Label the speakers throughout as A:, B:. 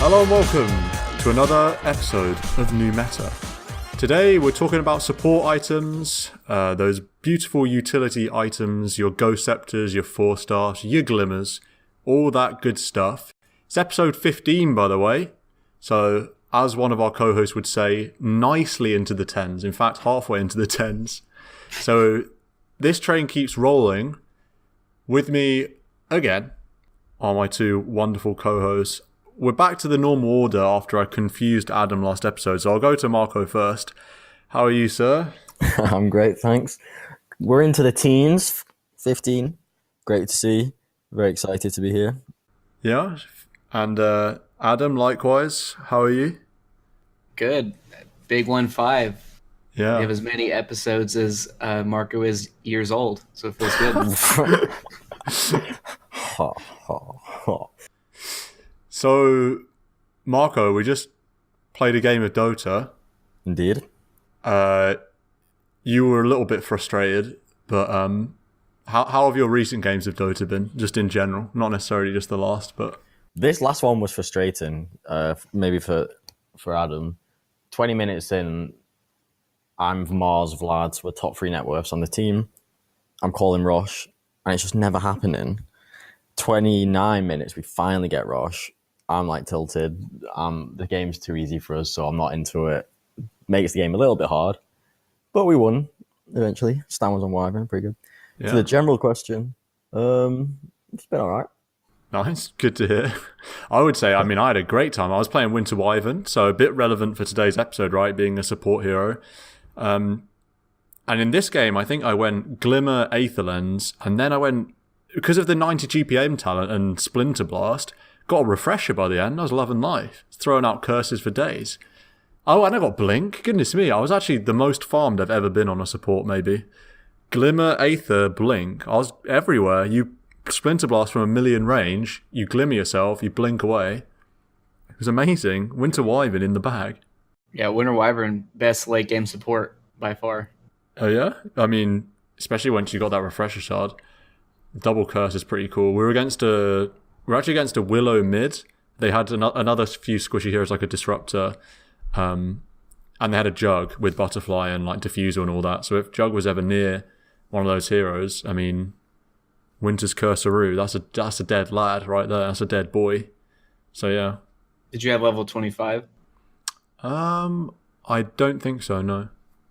A: Hello and welcome to another episode of New Meta. Today we're talking about support items, those beautiful utility items, your Go Scepters, your 4-stars, your Glimmers, all that good stuff. It's episode 15 by the way, so as one of our co-hosts would say, nicely into the 10s, in fact halfway into the 10s. So this train keeps rolling. With me again are my two wonderful co-hosts. We're back to the normal order after I confused Adam last episode, so I'll go to Marco first. How are you, sir?
B: I'm great, thanks. We're into the teens, 15. Great to see. Very excited to be here.
A: Yeah, and Adam, likewise. How are you?
C: Good. Big 1-5.
A: Yeah.
C: We have as many episodes as Marco is years old, so it feels good.
B: Ha, ha, ha.
A: So, Marco, we just played a game of DotA.
B: Indeed.
A: You were a little bit frustrated, but how have your recent games of DotA been, just in general? Not necessarily just the last, but...
B: This last one was frustrating, maybe for Adam. 20 minutes in, I'm Mars, Vlad, we're top 3 net worths on the team. I'm calling Rosh, and it's just never happening. 29 minutes, we finally get Rosh. I'm like tilted. The game's too easy for us, so I'm not into it. Makes the game a little bit hard, but we won eventually. Stan was on Wyvern, pretty good.
A: Yeah.
B: To the general question, it's been all right.
A: Nice, good to hear. I would say, I had a great time. I was playing Winter Wyvern, so a bit relevant for today's episode, right? Being a support hero. And in this game, I think I went Glimmer Aether Lens, and then I went, because of the 90 GPM talent and Splinter Blast, got a refresher by the end. I was loving life. Throwing out curses for days. Oh, and I got Blink. Goodness me, I was actually the most farmed I've ever been on a support, maybe. Glimmer, Aether, Blink. I was everywhere. You Splinter Blast from a million range, you Glimmer yourself, you blink away. It was amazing. Winter Wyvern in the bag.
C: Yeah, Winter Wyvern, best late game support by far.
A: Oh yeah? Especially once you got that refresher shard. Double curse is pretty cool. We're actually against a Willow mid. They had another few squishy heroes like a Disruptor, and they had a Jug with Butterfly and like Diffusal and all that. So if Jug was ever near one of those heroes, Winter's Cursoroo, that's a dead lad right there. That's a dead boy. So yeah.
C: Did you have level 25?
A: I don't think so. No.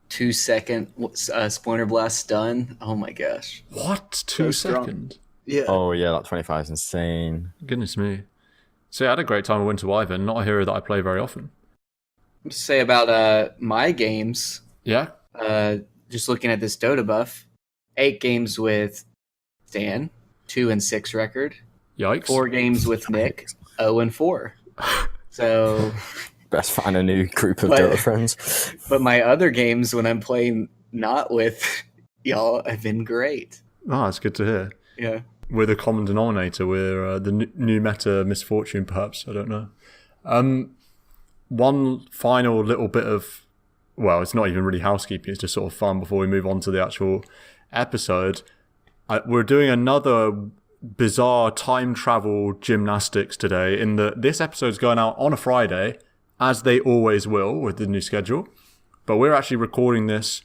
C: 2-second Splinter Blast stun. Oh my gosh.
A: What? 2 seconds?
C: Yeah.
B: Oh yeah, that 25 is insane.
A: Goodness me. So yeah, I had a great time with Winter Wyvern. Not a hero that I play very often.
C: To say about my games.
A: Yeah.
C: Just looking at this Dota buff, 8 games with Stan, 2-6 record.
A: Yikes.
C: 4 games with Nick, 0-4. So
B: Best find a new group of Dota friends.
C: But my other games when I'm playing not with y'all have been great.
A: Oh, that's good to hear.
C: Yeah.
A: We're the common denominator. We're the new meta misfortune, perhaps. I don't know. One final little bit of, well, it's not even really housekeeping. It's just sort of fun before we move on to the actual episode. We're doing another bizarre time travel gymnastics today. In that this episode's going out on a Friday, as they always will with the new schedule. But we're actually recording this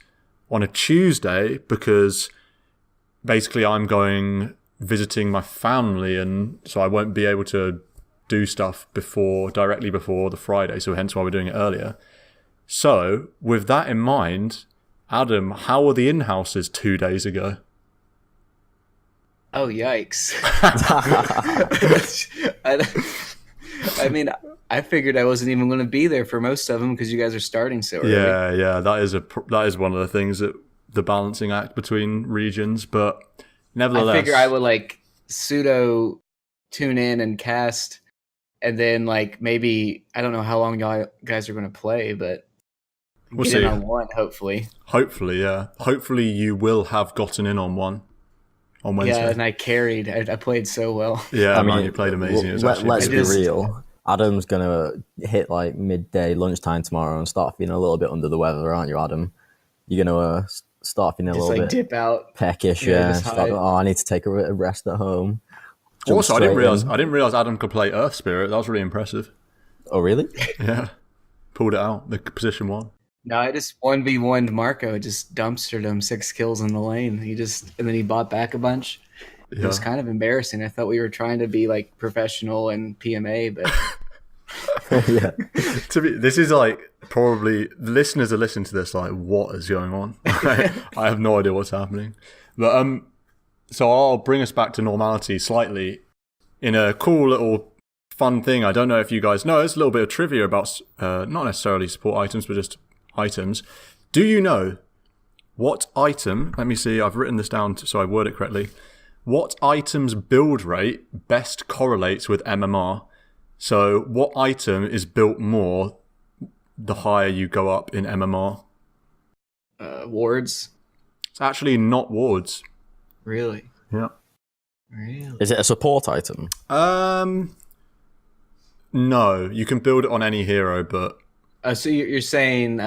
A: on a Tuesday because basically I'm going visiting my family, and so I won't be able to do stuff directly before the Friday, so hence why we're doing it earlier. So, with that in mind, Adam, how were the in-houses 2 days ago?
C: Oh, yikes. I figured I wasn't even going to be there for most of them because you guys are starting so early.
A: Yeah, that is one of the things that the balancing act between regions, but nevertheless,
C: I figure I would pseudo tune in and cast, and then maybe I don't know how long y'all guys are going to play, but
A: we'll
C: get
A: see.
C: in on one hopefully.
A: Hopefully, yeah. Hopefully you will have gotten in on one on Wednesday.
C: Yeah, and I carried. I played so well.
A: Yeah, you played amazing.
B: Let's be real. Adam's gonna hit midday lunchtime tomorrow and start feeling a little bit under the weather, aren't you, Adam? You're gonna start feeling a little bit
C: dip out,
B: peckish. Yeah, I need to take a rest at home.
A: Also, I didn't realize Adam could play Earth Spirit. That was really impressive.
B: Oh, really?
A: Yeah, pulled it out. The position 1.
C: No, I just 1v1'd Marco, just dumpstered him 6 kills in the lane. And then he bought back a bunch. It was kind of embarrassing. I thought we were trying to be like professional and PMA, but
B: Yeah.
A: This is like probably the listeners are listening to this like, what is going on? I have no idea what's happening. But so I'll bring us back to normality slightly in a cool little fun thing. I don't know if you guys know, it's a little bit of trivia about not necessarily support items, but just items. Do you know what item, let me see, I've written this down so I word it correctly. What item's build rate best correlates with MMR? So what item is built more the higher you go up in MMR?
C: wards.
A: It's actually not wards.
C: Really?
A: Yeah.
C: Really?
B: Is it a support item?
A: No. You can build it on any hero, but
C: So you're saying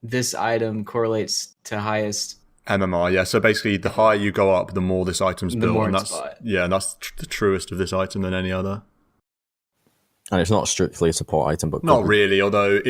C: this item correlates to highest
A: MMR, yeah. So basically, the higher you go up, the more this item's
C: The
A: built,
C: more
A: and
C: it's
A: that's
C: bought.
A: yeah, and that's the truest of this item than any other.
B: And it's not strictly a support item, but
A: Not really, although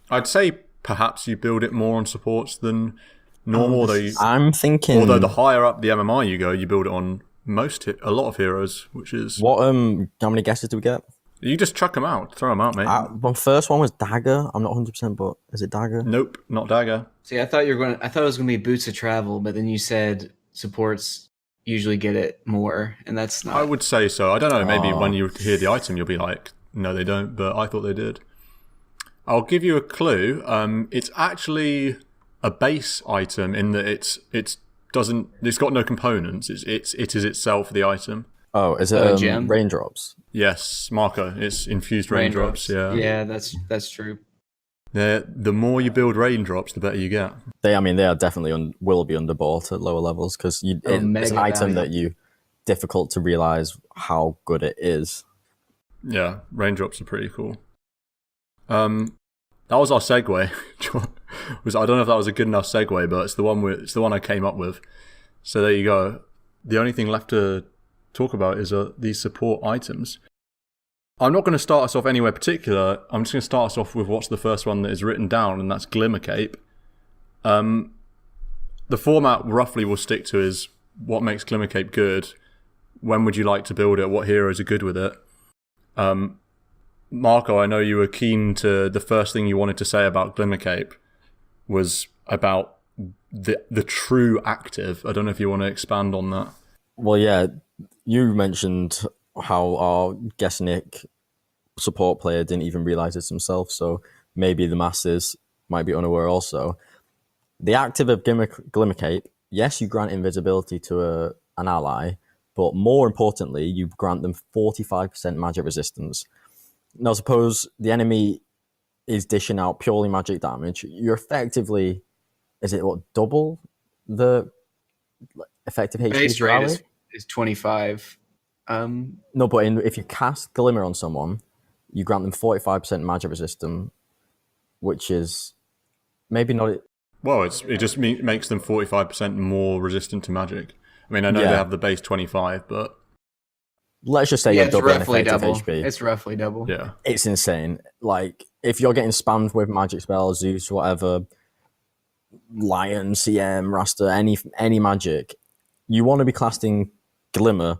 A: I'd say perhaps you build it more on supports than normal.
B: I'm thinking.
A: Although the higher up the MMR you go, you build it on a lot of heroes, which is
B: What? How many guesses do we get?
A: you just chuck them out, throw them out, mate.
B: My first one was Dagger. I'm not 100%, but is it Dagger?
A: Nope, not dagger.
C: See, I thought it was gonna be Boots of Travel, but then you said supports usually get it more, and that's not.
A: I would say so. I don't know. Maybe when you hear the item, you'll be like, no, they don't. But I thought they did. I'll give you a clue. It's actually a base item in that it's got no components. It is itself the item.
B: Oh, is it
C: gem?
B: Raindrops?
A: Yes, Marco. It's infused raindrops. Yeah.
C: Yeah, that's true.
A: The more you build raindrops, the better you get.
B: They are definitely will be underbought at lower levels because it's an
C: mega
B: item
C: value.
B: that difficult to realize how good it is.
A: Yeah, raindrops are pretty cool. That was our segue. I don't know if that was a good enough segue, but it's the one I came up with. So there you go. The only thing left to talk about is these support items. I'm not going to start us off anywhere particular. I'm just going to start us off with what's the first one that is written down, and that's Glimmer Cape. The format roughly we'll stick to is what makes Glimmer Cape good. When would you like to build it? What heroes are good with it? Marco, I know you were keen to. The first thing you wanted to say about Glimmer Cape was about the true active. I don't know if you want to expand on that.
B: Well, yeah, you mentioned how our Gesnick support player didn't even realize this himself, so maybe the masses might be unaware also. The active of Glimmer Cape, yes, you grant invisibility to an ally, but more importantly, you grant them 45% magic resistance. Now, suppose the enemy is dishing out purely magic damage, you're effectively, double the effective HP
C: Base
B: of your
C: rate
B: ally?
C: is 25.
B: No, but if you cast Glimmer on someone, you grant them 45% magic resistance, which is maybe not...
A: Well, it just makes them 45% more resistant to magic. I mean, I know they have the base 25, but...
B: Let's just say
C: Yeah,
B: you're
C: it's
B: doubling
C: roughly
B: effective
C: double.
B: HP.
C: It's roughly double.
A: Yeah.
B: It's insane. Like, if you're getting spammed with magic spells, Zeus, whatever, Lion, CM, Rasta, any magic, you want to be casting Glimmer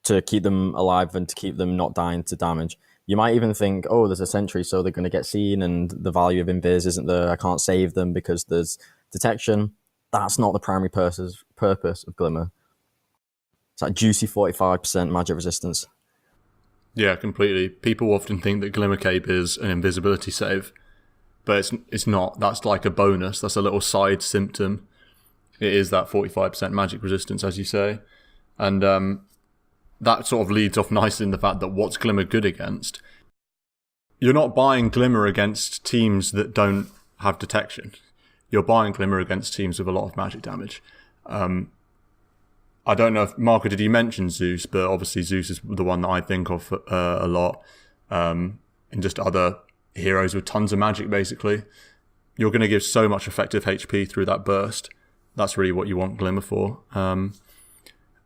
B: to keep them alive and to keep them not dying to damage. You might even think, oh, there's a sentry, so they're going to get seen, and the value of invis isn't there. I can't save them because there's detection. That's not the primary purpose of Glimmer. It's like juicy 45% magic resistance.
A: Yeah, completely. People often think that Glimmer Cape is an invisibility save, but it's not. That's like a bonus. That's a little side symptom. It is that 45% magic resistance, as you say. And that sort of leads off nicely in the fact that what's Glimmer good against? You're not buying Glimmer against teams that don't have detection. You're buying Glimmer against teams with a lot of magic damage. I don't know if, Marco, did you mention Zeus? But obviously Zeus is the one that I think of a lot. And just other heroes with tons of magic, basically. You're going to give so much effective HP through that burst. That's really what you want Glimmer for.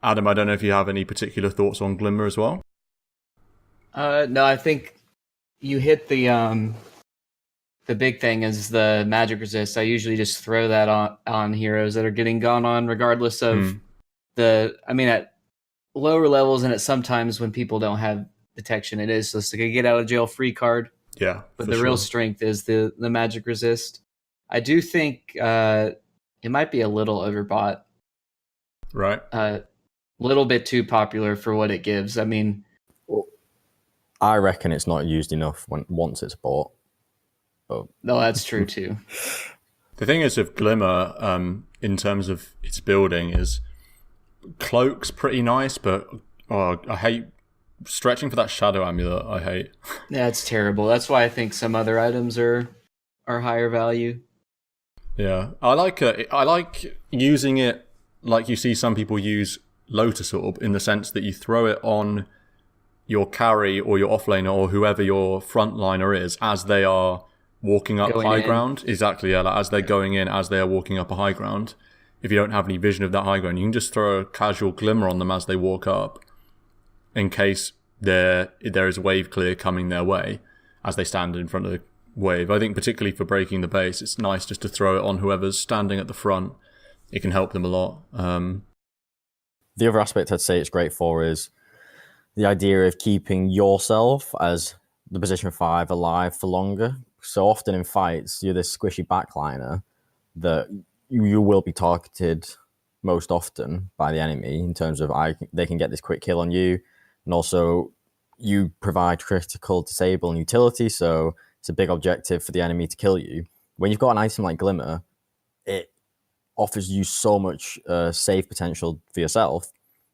A: Adam, I don't know if you have any particular thoughts on Glimmer as well.
C: No, I think you hit the big thing is the magic resist. I usually just throw that on heroes that are getting gone on, regardless of at lower levels, and at sometimes when people don't have detection, it is just like a get out of jail free card.
A: Yeah,
C: but the real strength is the magic resist. I do think it might be a little overbought.
A: Right.
C: Little bit too popular for what it gives. I mean,
B: I reckon it's not used enough once it's bought.
C: Oh. No, that's true too.
A: The thing is with Glimmer, in terms of its building, is Cloak's pretty nice, but I hate stretching for that Shadow Amulet. I hate.
C: Yeah, it's terrible. That's why I think some other items are higher value.
A: Yeah, I like using it like you see some people use Lotus Orb, in the sense that you throw it on your carry or your offlaner or whoever your frontliner is as they are walking up high ground. Exactly, yeah, like as they're going in, as they are walking up a high ground. If you don't have any vision of that high ground, you can just throw a casual Glimmer on them as they walk up, in case there is a wave clear coming their way as they stand in front of the wave. I think particularly for breaking the base, it's nice just to throw it on whoever's standing at the front. It can help them a lot.
B: The other aspect I'd say it's great for is the idea of keeping yourself as the position 5 alive for longer. So often in fights, you're this squishy backliner that you will be targeted most often by the enemy in terms of they can get this quick kill on you, and also you provide critical disable and utility, so it's a big objective for the enemy to kill you. When you've got an item like Glimmer, it offers you so much save potential for yourself.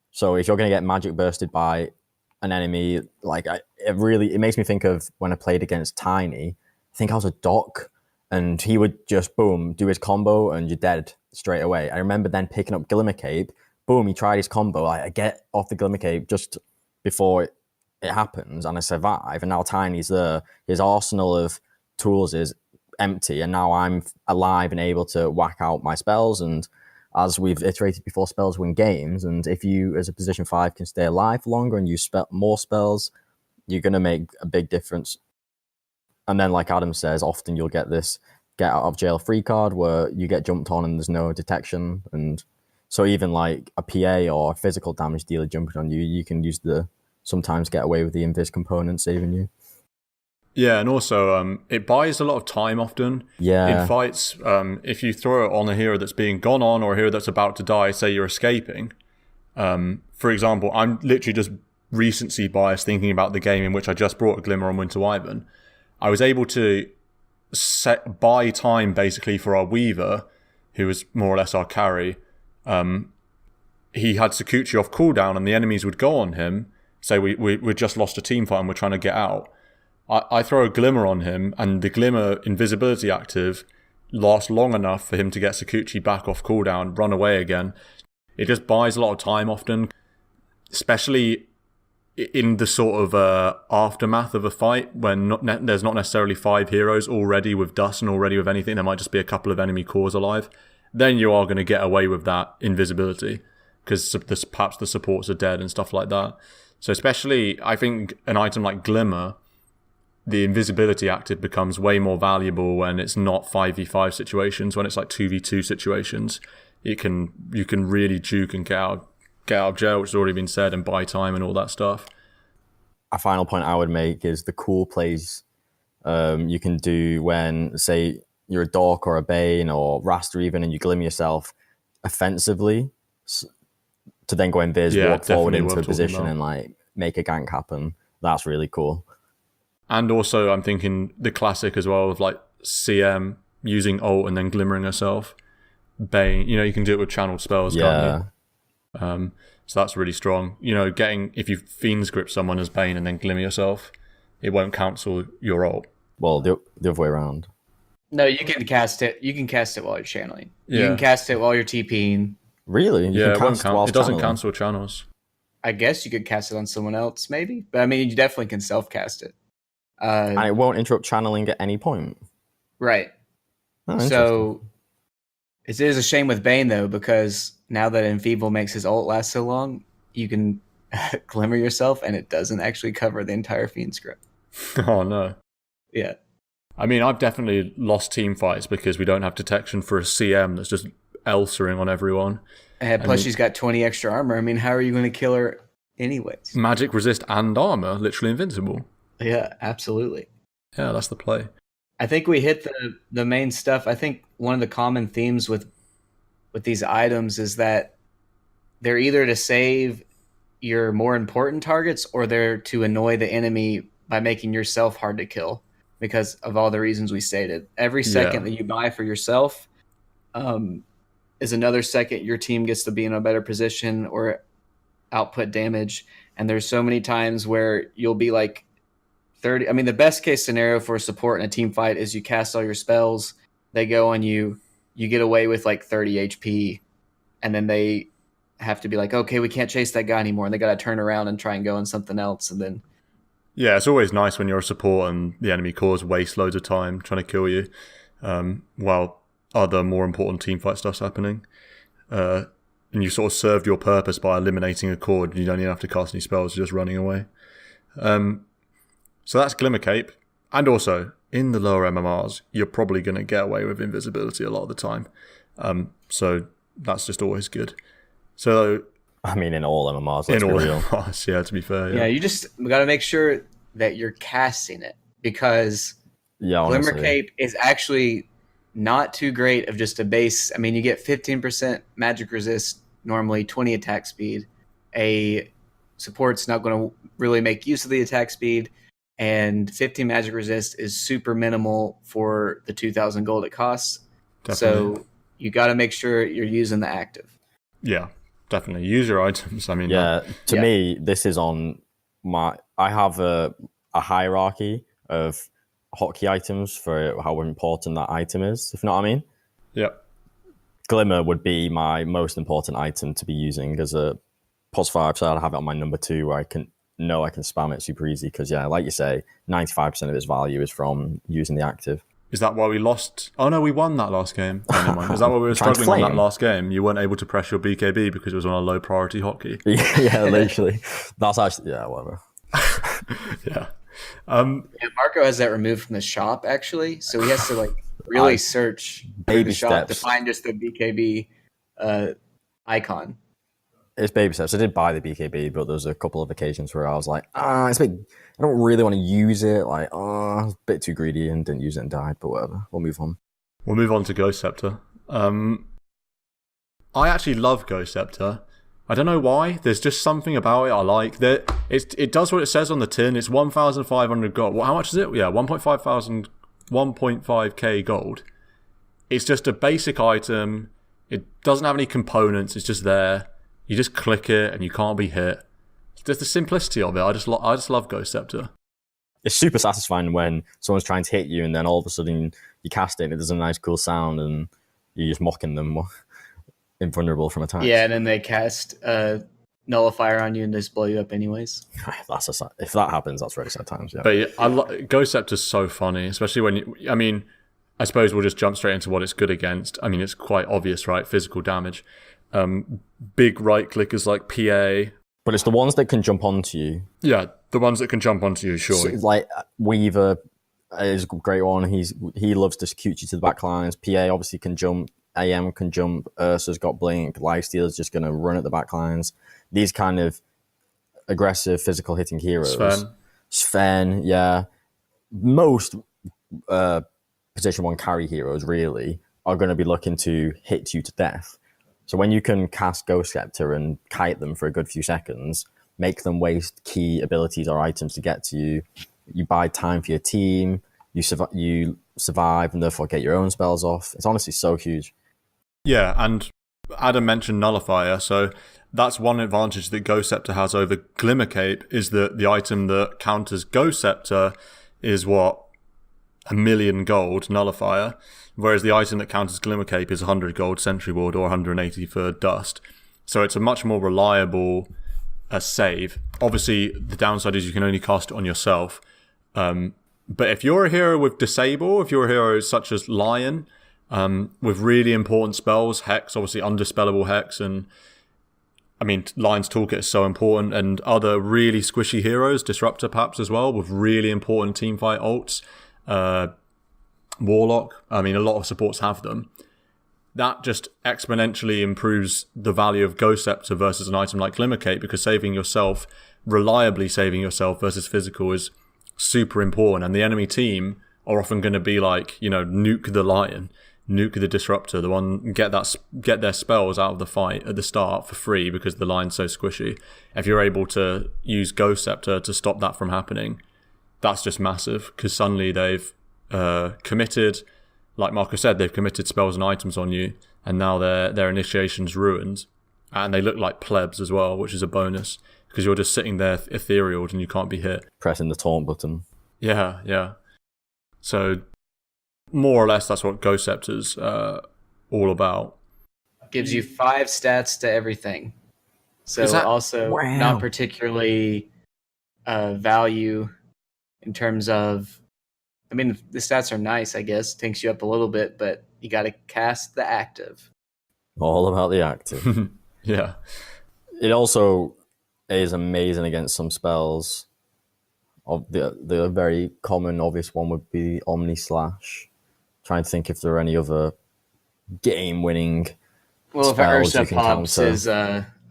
B: So if you're going to get magic bursted by an enemy, it makes me think of when I played against Tiny. I think I was a doc, and he would just boom do his combo and you're dead straight away. I remember then picking up Glimmer Cape. Boom, he tried his combo. I get off the Glimmer Cape just before it happens, and I survive. And now Tiny's there. His arsenal of tools is empty, and now I'm alive and able to whack out my spells. And as we've iterated before, spells win games, and if you as a position 5 can stay alive longer and use more spells, you're going to make a big difference. And then, like Adam says, often you'll get this get out of jail free card where you get jumped on and there's no detection, and so even like a PA or a physical damage dealer jumping on you, you can sometimes get away with the invis component saving you.
A: Yeah, and also it buys a lot of time often.
B: Yeah.
A: In fights, if you throw it on a hero that's being gone on or a hero that's about to die, say you're escaping. For example, I'm literally just recency biased thinking about the game in which I just brought a Glimmer on Winter Wyvern. I was able to buy time basically for our Weaver, who was more or less our carry. He had Sakuchi off cooldown and the enemies would go on him. Say we just lost a team fight and we're trying to get out. I throw a Glimmer on him, and the Glimmer invisibility active lasts long enough for him to get Sakuchi back off cooldown, run away again. It just buys a lot of time often, especially in the sort of aftermath of a fight when there's not necessarily 5 heroes already with dust and already with anything. There might just be a couple of enemy cores alive. Then you are going to get away with that invisibility because perhaps the supports are dead and stuff like that. So especially, I think an item like Glimmer, the invisibility active becomes way more valuable when it's not 5v5 situations. When it's like 2v2 situations, you can really juke and get out of jail, which has already been said, and buy time and all that stuff.
B: A final point I would make is the cool plays you can do when, say, you're a Dork or a Bane or Raster even, and you Glimmer yourself offensively to then go invis, walk forward into a position and like make a gank happen. That's really cool.
A: And also, I'm thinking the classic as well of like CM using ult and then glimmering herself. Bane, you can do it with channeled spells, can't you? So that's really strong. If you Fiend's Grip someone as Bane and then glimmer yourself, it won't cancel your ult.
B: Well, the other way around.
C: No, you can cast it. You can cast it while you're channeling.
A: Yeah.
C: You can cast it while you're TPing.
B: Really?
A: It doesn't cancel channels.
C: I guess you could cast it on someone else, maybe. But I mean, you definitely can self-cast it.
B: And it won't interrupt channeling at any point.
C: Right.
B: Oh,
C: so it is a shame with Bane, though, because now that Enfeeble makes his ult last so long, you can glimmer yourself, and it doesn't actually cover the entire Fiend's Grip.
A: Oh no.
C: Yeah.
A: I mean, I've definitely lost team fights because we don't have detection for a CM that's just Elsering on everyone.
C: And plus, she's got 20 extra armor. I mean, how are you going to kill her anyways?
A: Magic resist and armor, literally invincible.
C: Yeah, absolutely.
A: Yeah, that's the play.
C: I think we hit the main stuff. I think one of the common themes with these items is that they're either to save your more important targets or they're to annoy the enemy by making yourself hard to kill because of all the reasons we stated. Every second that you buy for yourself is another second your team gets to be in a better position or output damage. And there's so many times where you'll be like 30. I mean, the best case scenario for support in a team fight is you cast all your spells, they go on you, you get away with like 30 HP, and then they have to be like, okay, we can't chase that guy anymore. And they got to turn around and try and go on something else. And then.
A: Yeah, it's always nice when you're a support and the enemy cores waste loads of time trying to kill you while other more important team fight stuff's happening. And you sort of served your purpose by eliminating a core. You don't even have to cast any spells, you're just running away. So that's Glimmer Cape. And also, in the lower MMRs, you're probably going to get away with invisibility a lot of the time. So that's just always good. So,
B: I mean, in all MMRs,
A: let's be real. MMRs, yeah, to be fair.
C: Yeah, you just got to make sure that you're casting it because Glimmer Cape is actually not too great of just a base. I mean, you get 15% magic resist, normally 20 attack speed. A support's not going to really make use of the attack speed, and 15 magic resist is super minimal for the 2,000 gold it costs. Definitely. So you got to make sure you're using the active.
A: Yeah. Definitely use your items. I mean,
B: to me, this is on my. I have a hierarchy of hotkey items for how important that item is. If you know what I mean.
A: Yeah.
B: Glimmer would be my most important item to be using as a +5. So I'd have it on my number 2 where I can spam it super easy because like you say, 95% of its value is from using the active.
A: Is that why we lost? Oh no, we won that last game. Oh, never mind. Is that why we were struggling on that last game? You weren't able to press your BKB because it was on a low priority hotkey.
B: Yeah, literally. That's actually whatever.
A: Yeah.
C: Marco has that removed from the shop actually, so he has to like really search the shop to find just the BKB icon.
B: It's baby steps. I did buy the BKB, but there was a couple of occasions where I was like, it's a bit, I don't really want to use it. Like, I was a bit too greedy and didn't use it and died, but whatever. We'll move on.
A: We'll move on to Ghost Scepter. I actually love Ghost Scepter. I don't know why. There's just something about it I like. It does what it says on the tin. It's 1,500 gold. How much is it? Yeah, 1.5k gold. It's just a basic item. It doesn't have any components. It's just there. You just click it and you can't be hit. Just the simplicity of it. I just love Ghost Scepter.
B: It's super satisfying when someone's trying to hit you and then all of a sudden you cast it and it does a nice cool sound and you're just mocking them invulnerable from attacks.
C: Yeah, and then they cast Nullifier on you and just blow you up anyways.
B: If that happens, that's very sad times. Yeah.
A: But Ghost Scepter's so funny, especially when I suppose we'll just jump straight into what it's good against. I mean, it's quite obvious, right? Physical damage. Big right clickers like PA.
B: But it's the ones that can jump onto you.
A: Yeah, the ones that can jump onto you, surely.
B: So, like Weaver is a great one. He loves to execute you to the back lines. PA obviously can jump. AM can jump. Ursa's got Blink. Lifestealer's just going to run at the back lines. These kind of aggressive, physical hitting heroes. Sven, yeah. Most position 1 carry heroes, really, are going to be looking to hit you to death. So when you can cast Ghost Scepter and kite them for a good few seconds, make them waste key abilities or items to get to you, you buy time for your team, you survive and therefore get your own spells off. It's honestly so huge.
A: Yeah, and Adam mentioned Nullifier, so that's one advantage that Ghost Scepter has over Glimmer Cape, is that the item that counters Ghost Scepter is 1,000,000 gold Nullifier, whereas the item that counters Glimmer Cape is 100 gold Sentry Ward or 180 for Dust. So it's a much more reliable save. Obviously, the downside is you can only cast it on yourself. But if you're a hero with Disable, if you're a hero such as Lion, with really important spells, Hex, obviously Undispellable Hex, and I mean, Lion's Toolkit is so important, and other really squishy heroes, Disruptor perhaps as well, with really important teamfight ults. Warlock, I mean, a lot of supports have them. That just exponentially improves the value of Ghost Scepter versus an item like Glimmer Cape, because reliably saving yourself versus physical is super important. And the enemy team are often going to be like, nuke the Lion, nuke the Disruptor, the one get their spells out of the fight at the start for free because the Lion's so squishy. If you're able to use Ghost Scepter to stop that from happening, that's just massive, because suddenly they've committed, like Marco said, they've committed spells and items on you, and now their initiation's ruined, and they look like plebs as well, which is a bonus, because you're just sitting there ethereal and you can't be hit.
B: Pressing the taunt button.
A: Yeah. So more or less that's what Ghost Scepter's all about.
C: Gives you 5 stats to everything. So
B: Wow.
C: Not particularly value in terms of, I mean, the stats are nice, I guess. Tanks you up a little bit, but you got to cast the active.
B: All about the active.
A: Yeah.
B: It also is amazing against some spells. The very common, obvious one would be Omni Slash. Trying to think if there are any other game-winning
C: Well, if
B: spells
C: Ursa
B: you can
C: pops
B: counter.
C: his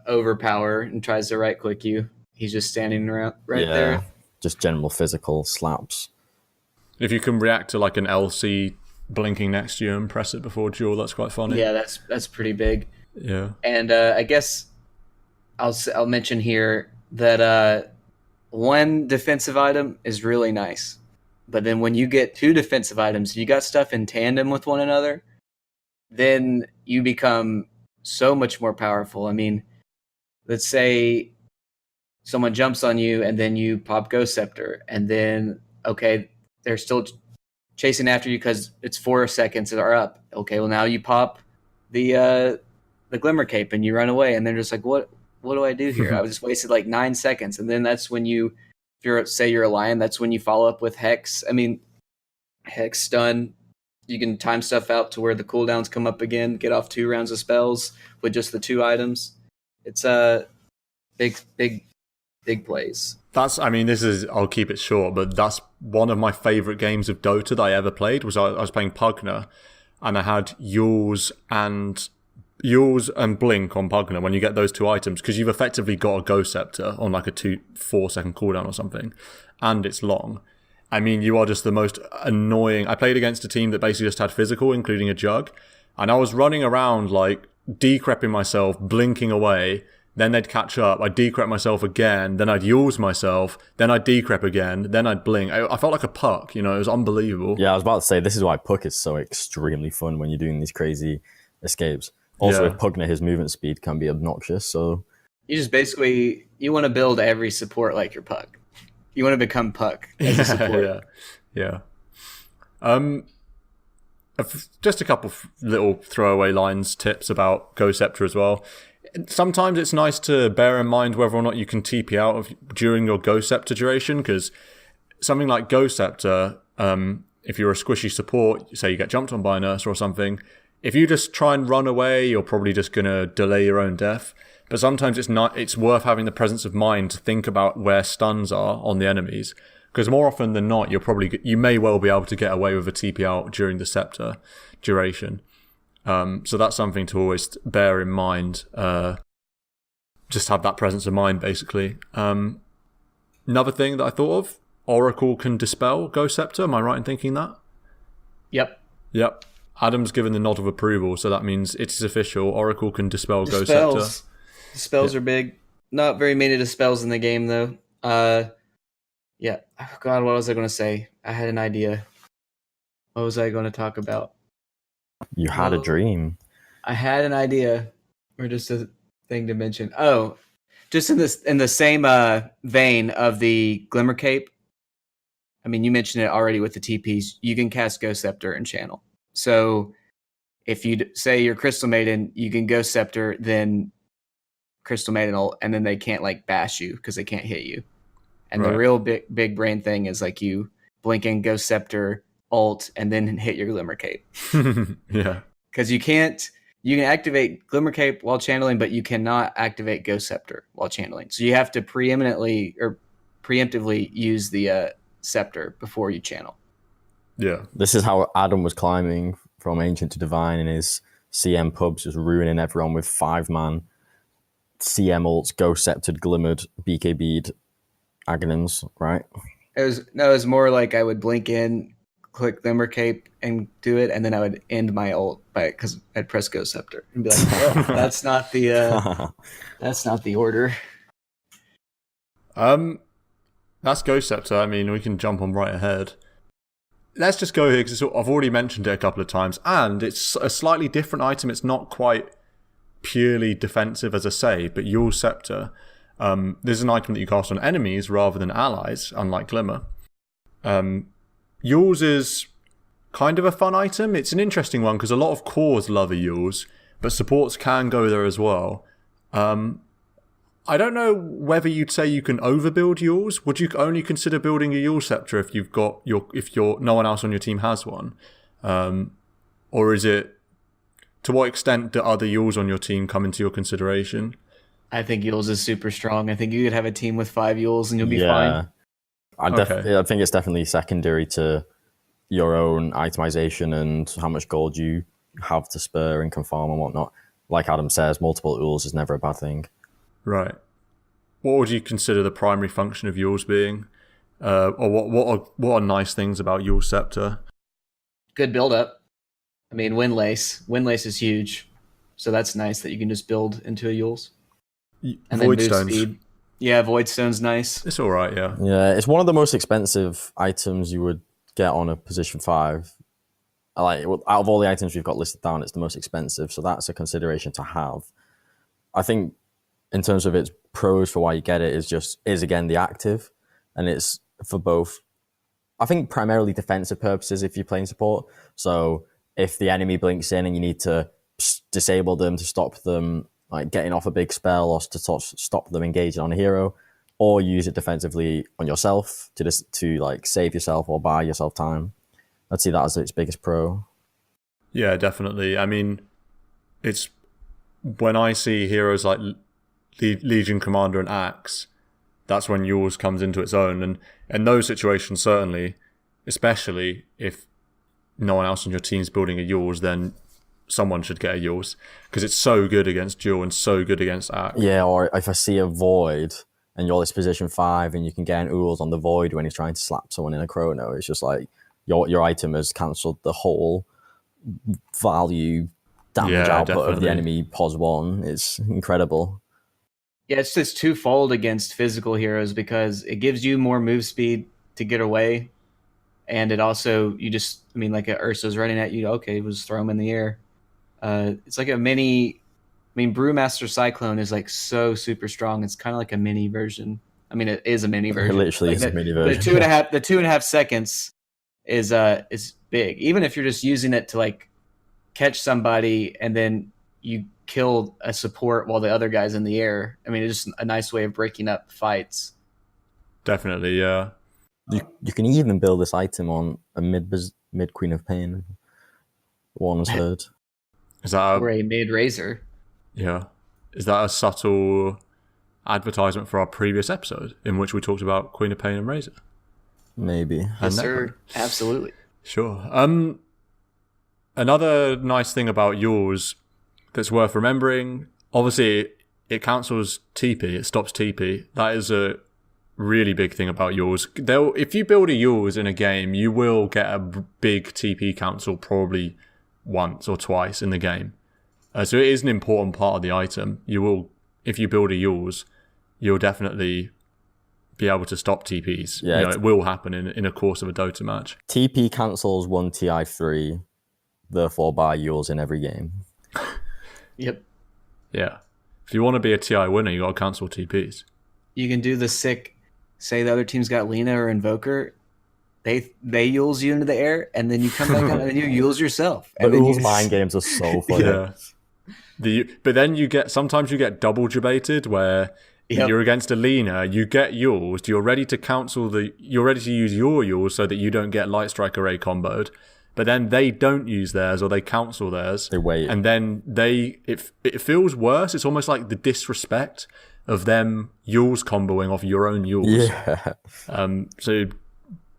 C: overpower and tries to right-click you, he's just standing around there.
B: Just general physical slaps.
A: If you can react to like an LC blinking next to you and press it before duel, that's quite funny.
C: Yeah, that's pretty big.
A: Yeah.
C: And I guess I'll mention here that one defensive item is really nice, but then when you get 2 defensive items, you got stuff in tandem with one another, then you become so much more powerful. I mean, let's say someone jumps on you and then you pop Ghost Scepter, and then they're still chasing after you because it's 4 seconds are up. Okay, well now you pop the Glimmer Cape and you run away, and they're just like, what do I do here? I just wasted like 9 seconds. And then that's when if you're a Lion, that's when you follow up with Hex. I mean, Hex Stun. You can time stuff out to where the cooldowns come up again, get off 2 rounds of spells with just the 2 items. It's big plays.
A: I'll keep it short, but that's one of my favourite games of Dota that I ever played. I was playing Pugna, and I had Euls and Blink on Pugna when you get those 2 items, because you've effectively got a Ghost Scepter on like a 4 second cooldown or something, and it's long. I mean, you are just the most annoying. I played against a team that basically just had physical, including a jug, and I was running around like decrepping myself, blinking away. Then they'd catch up, I'd decrep myself again, then I'd Euls myself, then I'd decrep again, then I'd blink. I felt like a puck, it was unbelievable.
B: Yeah, I was about to say, this is why Puck is so extremely fun when you're doing these crazy escapes. Also, with Pugna, his movement speed can be obnoxious, so...
C: You just basically, you want to build every support like your Puck. You want to become Puck as a support.
A: Yeah. Just a couple little throwaway lines, tips about Ghost Scepter as well. Sometimes it's nice to bear in mind whether or not you can TP out during your Ghost Scepter duration, because something like Ghost Scepter, if you're a squishy support, say you get jumped on by an Ursa or something, if you just try and run away, you're probably just going to delay your own death. But sometimes it's worth having the presence of mind to think about where stuns are on the enemies, because more often than not, you may well be able to get away with a TP out during the Scepter duration. So that's something to always bear in mind. Just have that presence of mind, basically. Another thing that I thought of, Oracle can dispel Ghost Scepter. Am I right in thinking that?
C: Yep.
A: Adam's given the nod of approval, so that means it's official. Oracle can dispel Ghost Scepter.
C: Dispels are big. Not very many dispels in the game, though. Yeah. Oh, God, what was I going to say? I had an idea. What was I going to talk about?
B: You had a dream.
C: I had an idea, or just a thing to mention. Oh, just in the same vein of the Glimmer Cape. I mean, you mentioned it already with the TPs. You can cast Ghost Scepter and channel. So if you say you're Crystal Maiden, you can Ghost Scepter, then Crystal Maiden will, and then they can't like bash you because they can't hit you. And the real big brain thing is like you blink in Ghost Scepter, ult, and then hit your Glimmer Cape.
A: Yeah.
C: Because you can't You can activate Glimmer Cape while channeling, but you cannot activate Ghost Scepter while channeling. So you have to preemptively use the Scepter before you channel.
A: Yeah.
B: This is how Adam was climbing from Ancient to Divine in his CM pubs, just ruining everyone with 5-man CM ults, Ghost Sceptered, Glimmered, BKB'd Aghanims, right?
C: It was more like I would blink in, click Glimmer Cape, and do it, and then I would end my ult because I'd press Ghost Scepter and be like, "Oh, that's not the order."
A: That's Ghost Scepter. I mean, we can jump on right ahead. Let's just go here because I've already mentioned it a couple of times, and it's a slightly different item. It's not quite purely defensive as a save, but Euls Scepter. This is an item that you cast on enemies rather than allies, unlike Glimmer. Euls is kind of a fun item. It's an interesting one because a lot of cores love a Euls, but supports can go there as well. I don't know whether you'd say you can overbuild Euls. Would you only consider building a Euls Scepter if no one else on your team has one? Or is it, to what extent do other Euls on your team come into your consideration?
C: I think Euls is super strong. I think you could have a team with 5 Euls and you'll be fine.
B: I think it's definitely secondary to your own itemization and how much gold you have to spur and can farm and whatnot. Like Adam says, multiple Euls is never a bad thing.
A: Right. What would you consider the primary function of Euls being? Or what are nice things about Euls Scepter?
C: Good build up. I mean, Windlace. Windlace is huge. So that's nice that you can just build into a Euls. And
A: Void
C: then
A: Stones.
C: Speed. Yeah, Void Stone's nice.
A: It's alright, yeah.
B: Yeah, it's one of the most expensive items you would get on a position 5. Out of all the items we've got listed down, it's the most expensive, so that's a consideration to have. I think in terms of its pros for why you get it is again the active, and it's for both, I think primarily defensive purposes if you're playing support. So if the enemy blinks in and you need to disable them to stop them like getting off a big spell or to stop them engaging on a hero, or use it defensively on yourself to like save yourself or buy yourself time. I'd see that as its biggest pro.
A: Yeah, definitely. I mean, it's when I see heroes like Legion Commander and Axe, that's when Euls comes into its own. And in those situations, certainly, especially if no one else on your team's building a Euls, then someone should get a Euls because it's so good against Duel and so good against Axe.
B: Yeah, or if I see a Void and you're this position 5 and you can get an Euls on the Void when he's trying to slap someone in a chrono, it's just like your item has cancelled the whole value damage output
A: definitely.
B: of the enemy pos 1. It's incredible.
C: Yeah, it's just twofold against physical heroes because it gives you more move speed to get away. And it also, like a Ursa's running at you, okay, just throw him in the air. It's like a mini, Brewmaster Cyclone is like so super strong. It's kind of like a mini version. I mean, it is a mini version.
B: It literally is a mini version.
C: The 2.5 seconds is big. Even if you're just using it to like catch somebody and then you kill a support while the other guy's in the air. I mean, it's just a nice way of breaking up fights.
A: Definitely, yeah.
B: You can even build this item on a mid Queen of Pain. One has heard.
A: Is that
C: or a mid Razor?
A: Yeah. Is that a subtle advertisement for our previous episode in which we talked about Queen of Pain and Razor?
B: Maybe.
C: Yes, sir. Absolutely.
A: Sure. Another nice thing about Euls that's worth remembering, obviously it cancels TP, it stops TP. That is a really big thing about Euls. If you build a Euls in a game, you will get a big TP cancel probably once or twice in the game. So it is an important part of the item. You will, if you build a Euls, you'll definitely be able to stop TPs.
B: Yeah,
A: it will happen in a course of a Dota match.
B: TP cancels 1 TI3, therefore buy Euls in every game.
C: Yep.
A: Yeah. If you want to be a TI winner, you got to cancel TPs.
C: You can do the sick, say the other team's got Lina or Invoker, they Euls you into the air, and then you come back out and you Euls yourself.
B: The Euls mind games are so funny.
A: Yeah. But then sometimes you get double debated where you're against a Lina, you get Euls, you're ready to use your Euls so that you don't get Light Strike Array comboed. but then they don't use theirs or they cancel theirs.
B: They wait.
A: And then it feels worse. It's almost like the disrespect of them Euls comboing off your own Euls.
B: Yeah.
A: So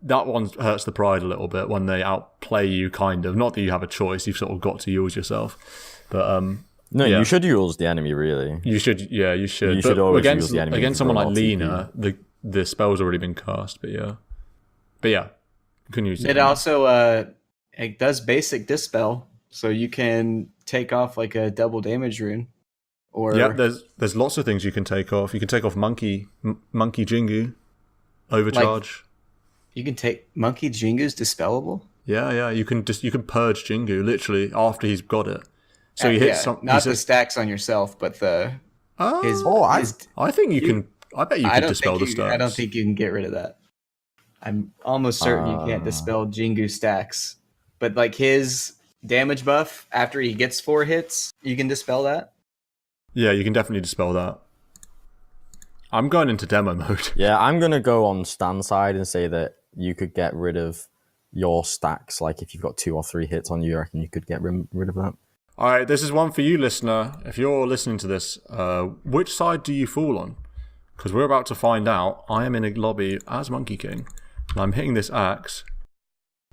A: that one hurts the pride a little bit when they outplay you, kind of. Not that you have a choice, you've sort of got to Euls yourself. But
B: no, you should Euls the enemy, really.
A: You should, yeah, you should.
B: You should always use the enemy
A: against someone like
B: TP.
A: Lena, the spell's already been cast, but yeah. You can use it.
C: It also it does basic dispel, so you can take off like a double damage rune. Or
A: yeah, there's lots of things you can take off. You can take off Monkey Jingu, Overcharge.
C: You can take Monkey Jingu's dispellable?
A: Yeah, you can purge Jingu literally after he's got it. So he hits
C: not the stacks on yourself, but the
A: I think you can. I bet you can dispel the stacks.
C: I don't think you can get rid of that. I'm almost certain you can't dispel Jingu stacks, but like his damage buff after he gets 4 hits, you can dispel that.
A: Yeah, you can definitely dispel that. I'm going into demo mode.
B: Yeah, I'm going to go on Stan's side and say that you could get rid of your stacks. Like if you've got 2 or 3 hits on you, I reckon you could get rid of that.
A: All right, this is one for you, listener. If you're listening to this, which side do you fall on? Because we're about to find out. I am in a lobby as Monkey King, and I'm hitting this axe.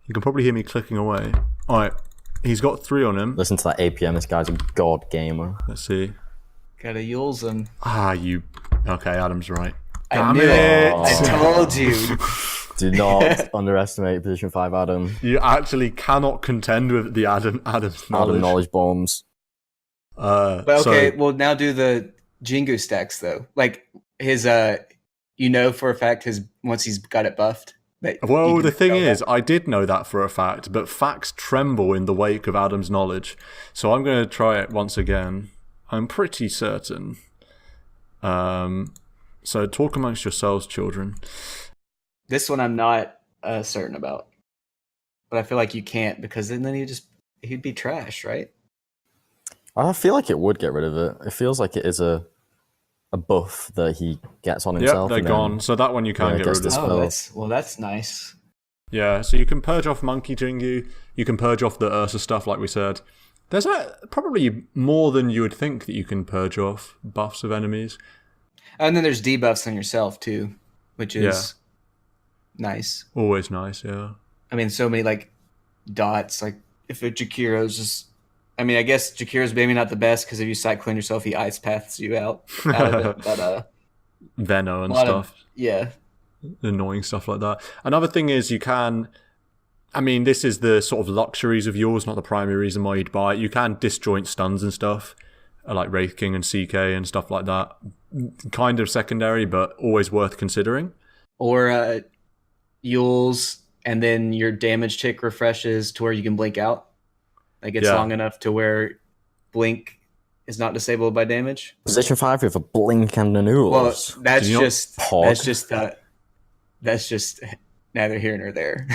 A: You can probably hear me clicking away. All right, he's got 3 on him.
B: Listen to that APM. This guy's a god gamer.
A: Let's see.
C: Gotta Euls him.
A: Okay, Adam's right.
C: I knew it. I told you.
B: Do not underestimate position 5 Adam.
A: You actually cannot contend with the Adam's knowledge.
B: Adam knowledge bombs.
C: But okay, well now do the Jingu stacks though. Like his for a fact once he's got it buffed.
A: Well, the thing is, I did know that for a fact, but facts tremble in the wake of Adam's knowledge. So I'm going to try it once again. I'm pretty certain. So talk amongst yourselves, children.
C: This one I'm not certain about, but I feel like you can't because then he'd be trash, right?
B: I feel like it would get rid of it. It feels like it is a buff that he gets on himself.
A: Yep, they're gone. So that one you can't get rid of.
C: Oh, that's nice.
A: Yeah, so you can purge off Monkey Jingu. You can purge off the Ursa stuff, like we said. There's probably more than you would think that you can purge off buffs of enemies.
C: And then there's debuffs on yourself too, which is nice.
A: Always nice, yeah.
C: I mean, so many like dots. Like if a Jakiro's just, I mean, I guess Jakiro's maybe not the best because if you cyclone yourself, he ice paths you out of it. But
A: Venno and stuff.
C: Yeah.
A: Annoying stuff like that. Another thing is you can. I mean, this is the sort of luxuries of yours, not the primary reason why you'd buy it. You can disjoint stuns and stuff, like Wraith King and CK and stuff like that. Kind of secondary, but always worth considering.
C: Or Euls, and then your damage tick refreshes to where you can blink out. Like it's long enough to where blink is not disabled by damage.
B: Position 5 with a blink and an Euls.
C: Well, that's just neither here nor there.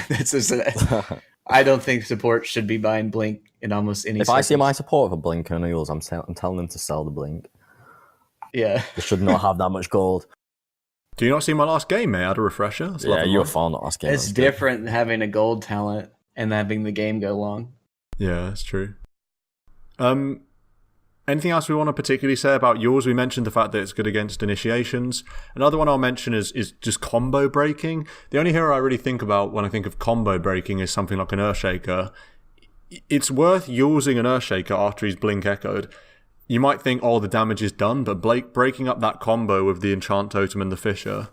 C: I don't think support should be buying blink in almost any.
B: If I see my support for blink and Euls, I'm telling them to sell the blink.
C: Yeah,
B: they should not have that much gold.
A: Do you not see my last game, mate? I had a refresher.
B: Yeah, you were far not last game.
C: It's different having a gold talent and having the game go long.
A: Yeah, that's true. Anything else we want to particularly say about yours? We mentioned the fact that it's good against initiations. Another one I'll mention is just combo breaking. The only hero I really think about when I think of combo breaking is something like an Earthshaker. It's worth using an Earthshaker after he's blink echoed. You might think, the damage is done, but breaking up that combo with the Enchant Totem and the Fisher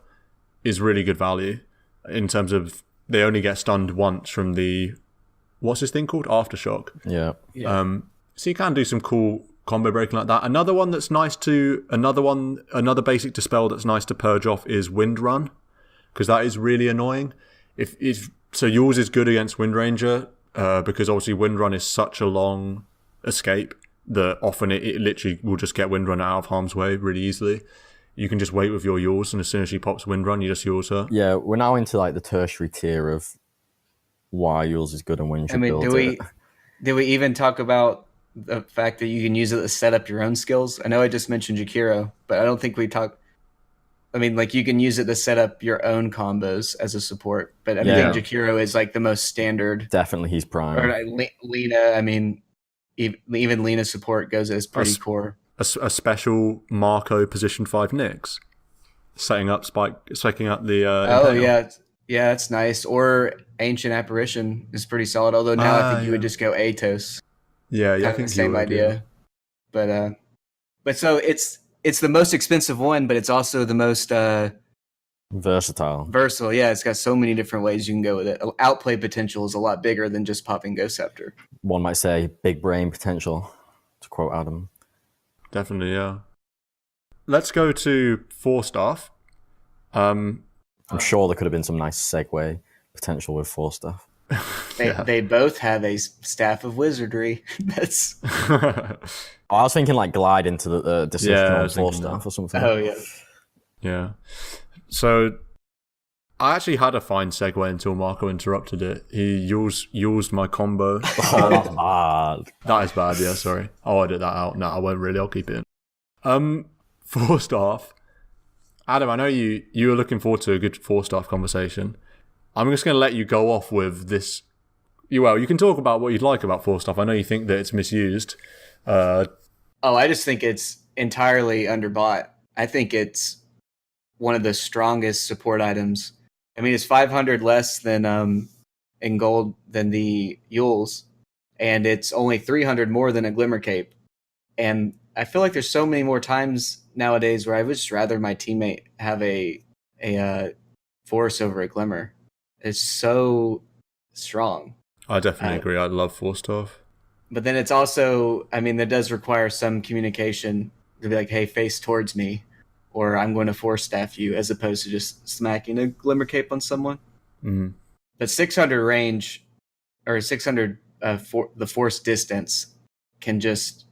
A: is really good value in terms of they only get stunned once from the, what's this thing called? Aftershock.
B: Yeah.
A: So you can do some cool combo breaking like that. Another basic dispel that's nice to purge off is Wind Run, because that is really annoying. So yours is good against Wind Ranger, because obviously Wind Run is such a long escape that often it literally will just get Wind Run out of harm's way really easily. You can just wait with your Euls, and as soon as she pops Wind Run, you just Euls her.
B: Yeah, we're now into like the tertiary tier of why Euls is good and when you should build it.
C: Did we even talk about the fact that you can use it to set up your own skills? I know I just mentioned Jakiro, but I don't think we talked. I mean, like you can use it to set up your own combos as a support, but I think Jakiro is like the most standard.
B: Definitely, he's prime.
C: Or Lena, I mean, even Lena support goes as pretty core.
A: A special Marco position 5 Nyx, setting up the.
C: Yeah, it's nice. Or Ancient Apparition is pretty solid. Although now I think you would just go Atos.
A: Yeah, I think
C: the same idea. Yeah. But so it's the most expensive one, but it's also the most
B: versatile.
C: Yeah, it's got so many different ways you can go with it. Outplay potential is a lot bigger than just popping Ghost Scepter.
B: One might say big brain potential, to quote Adam.
A: Definitely, yeah. Let's go to 4-staff.
B: I'm sure there could have been some nice segue potential with 4-staff.
C: They both have a staff of wizardry. That's.
B: I was thinking like glide into the decision on 4-staff or something.
C: Oh yeah.
A: Yeah. So I actually had a fine segue until Marco interrupted it. He used my combo.
B: Oh, that's bad.
A: That is bad. Yeah, sorry. I'll edit that out. No, I won't really. I'll keep it in. 4-staff. Adam, I know you were looking forward to a good 4-staff conversation. I'm just going to let you go off with this. You can talk about what you'd like about 4-staff. I know you think that it's misused.
C: I just think it's entirely underbought. I think it's one of the strongest support items. I mean, it's 500 less than in gold than the Euls, and it's only 300 more than a Glimmer Cape. And I feel like there's so many more times nowadays where I would just rather my teammate have a force over a Glimmer. It's so strong.
A: I definitely agree. I love 4-staff.
C: But then it's also, I mean, that does require some communication to be like, hey, face towards me, or I'm going to 4-staff you, as opposed to just smacking a Glimmer Cape on someone.
A: Mm-hmm.
C: But 600 range, or 600 the force distance can just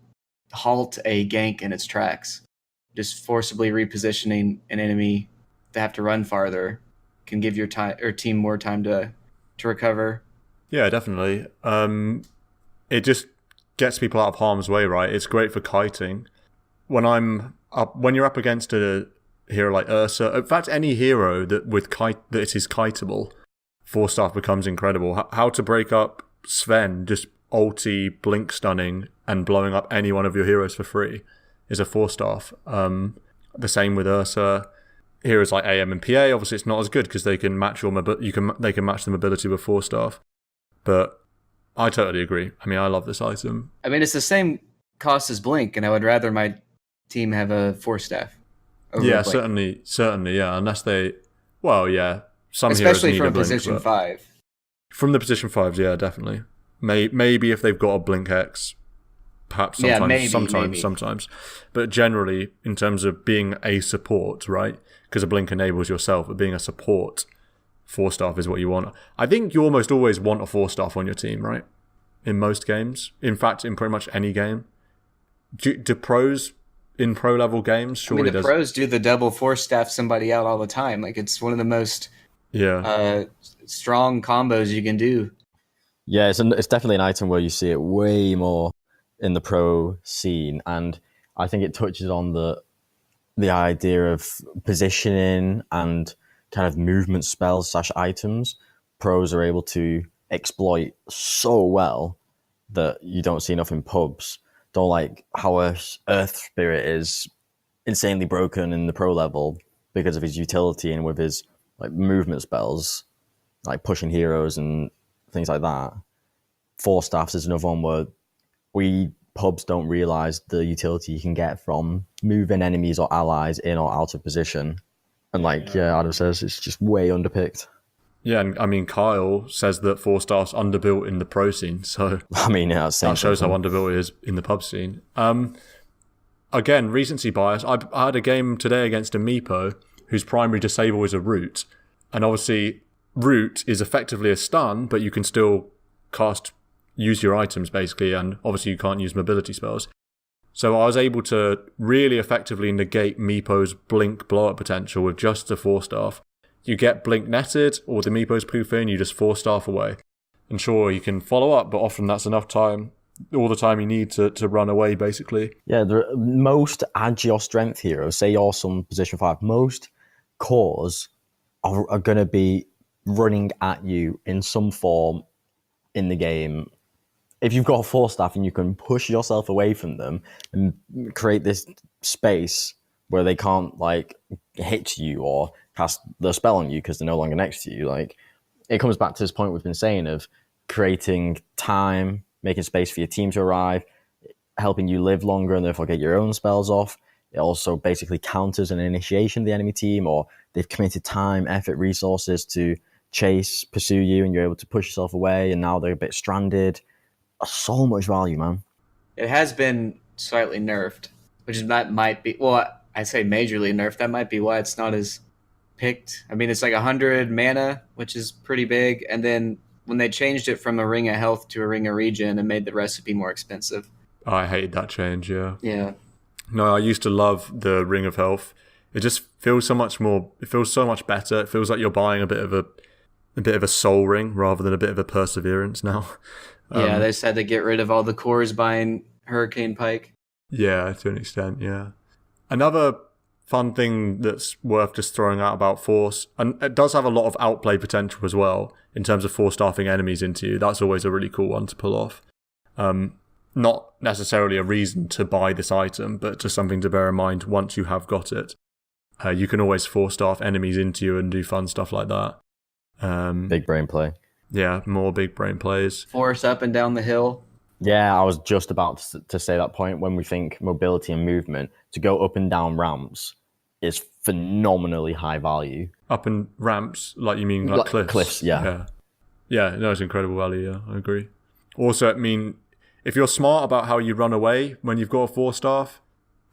C: halt a gank in its tracks. Just forcibly repositioning an enemy to have to run farther can give your team more time to recover.
A: Yeah, definitely. It just gets people out of harm's way, right? It's great for kiting. When you're up against a hero like Ursa, in fact, any hero that is kiteable, 4-staff becomes incredible. How to break up Sven, just ulti, blink stunning, and blowing up any one of your heroes for free is a 4-staff. The same with Ursa. Heroes like AM and PA, obviously it's not as good because they can match they can match the mobility with 4-staff. But I totally agree. I mean, I love this item.
C: I mean, it's the same cost as Blink, and I would rather my team have a 4-staff.
A: Yeah, certainly, yeah. Unless they, some
C: especially
A: heroes need
C: from
A: a Blink,
C: position 5.
A: From the position 5s, yeah, definitely. Maybe if they've got a Blink X, perhaps sometimes. But generally, in terms of being a support, right? Because a Blink enables yourself, but being a support, 4-staff is what you want. I think you almost always want a 4-staff on your team, right? In most games. In fact, in pretty much any game. Do pros in pro level games surely
C: the pros do the double 4-staff somebody out all the time. Like, it's one of the most strong combos you can do.
B: Yeah, it's definitely an item where you see it way more in the pro scene, and I think it touches on the idea of positioning and kind of movement spells / items. Pros are able to exploit so well that you don't see enough in pubs. Don't like how Earth Spirit is insanely broken in the pro level because of his utility and with his like movement spells, like pushing heroes and things like that. 4-staffs is another one where pubs don't realize the utility you can get from moving enemies or allies in or out of position. And Adam says, it's just way underpicked.
A: Yeah, and I mean, Kyle says that 4-staff's underbuilt in the pro scene, so
B: I mean, that
A: shows how underbuilt it is in the pub scene. Again, recency bias. I had a game today against a Meepo whose primary disable is a root, and obviously root is effectively a stun, but you can still use your items basically, and obviously you can't use mobility spells. So I was able to really effectively negate Meepo's blink blow-up potential with just a 4-staff. You get blink netted, or the Meepo's poof in, you just 4-staff away. And sure, you can follow up, but often that's enough time, all the time you need to run away, basically.
B: Yeah, the most agi or strength heroes, say you're some position 5, most cores are going to be running at you in some form in the game. If you've got a Force Staff and you can push yourself away from them and create this space where they can't like hit you or cast the spell on you because they're no longer next to you, like it comes back to this point we've been saying of creating time, making space for your team to arrive, helping you live longer and therefore get your own spells off. It also basically counters an initiation of the enemy team, or they've committed time, effort, resources to pursue you, and you're able to push yourself away, and now they're a bit stranded. So much value, man.
C: It has been slightly nerfed, which is that might be, well, I say majorly nerfed. That might be why it's not as picked. I mean, it's like 100 mana, which is pretty big. And then when they changed it from a ring of health to a ring of regen and made the recipe more expensive.
A: I hated that change, yeah.
C: Yeah.
A: No, I used to love the ring of health. It just feels so much more, it feels so much better. It feels like you're buying a bit of a soul ring rather than a bit of a perseverance now.
C: Yeah, they just had to get rid of all the cores buying Hurricane Pike.
A: Yeah, to an extent, yeah. Another fun thing that's worth just throwing out about Force, and it does have a lot of outplay potential as well, in terms of Force staffing enemies into you. That's always a really cool one to pull off. Not necessarily a reason to buy this item, but just something to bear in mind once you have got it. You can always Force staff enemies into you and do fun stuff like that.
B: Big brain play.
A: Yeah, more big brain plays.
C: Force up and down the hill.
B: Yeah, I was just about to say that point. When we think mobility and movement, to go up and down ramps is phenomenally high value.
A: Up and ramps, like you mean like cliffs?
B: Cliffs, yeah.
A: Yeah, no, it's incredible value, yeah, I agree. Also, I mean, if you're smart about how you run away when you've got a Force staff,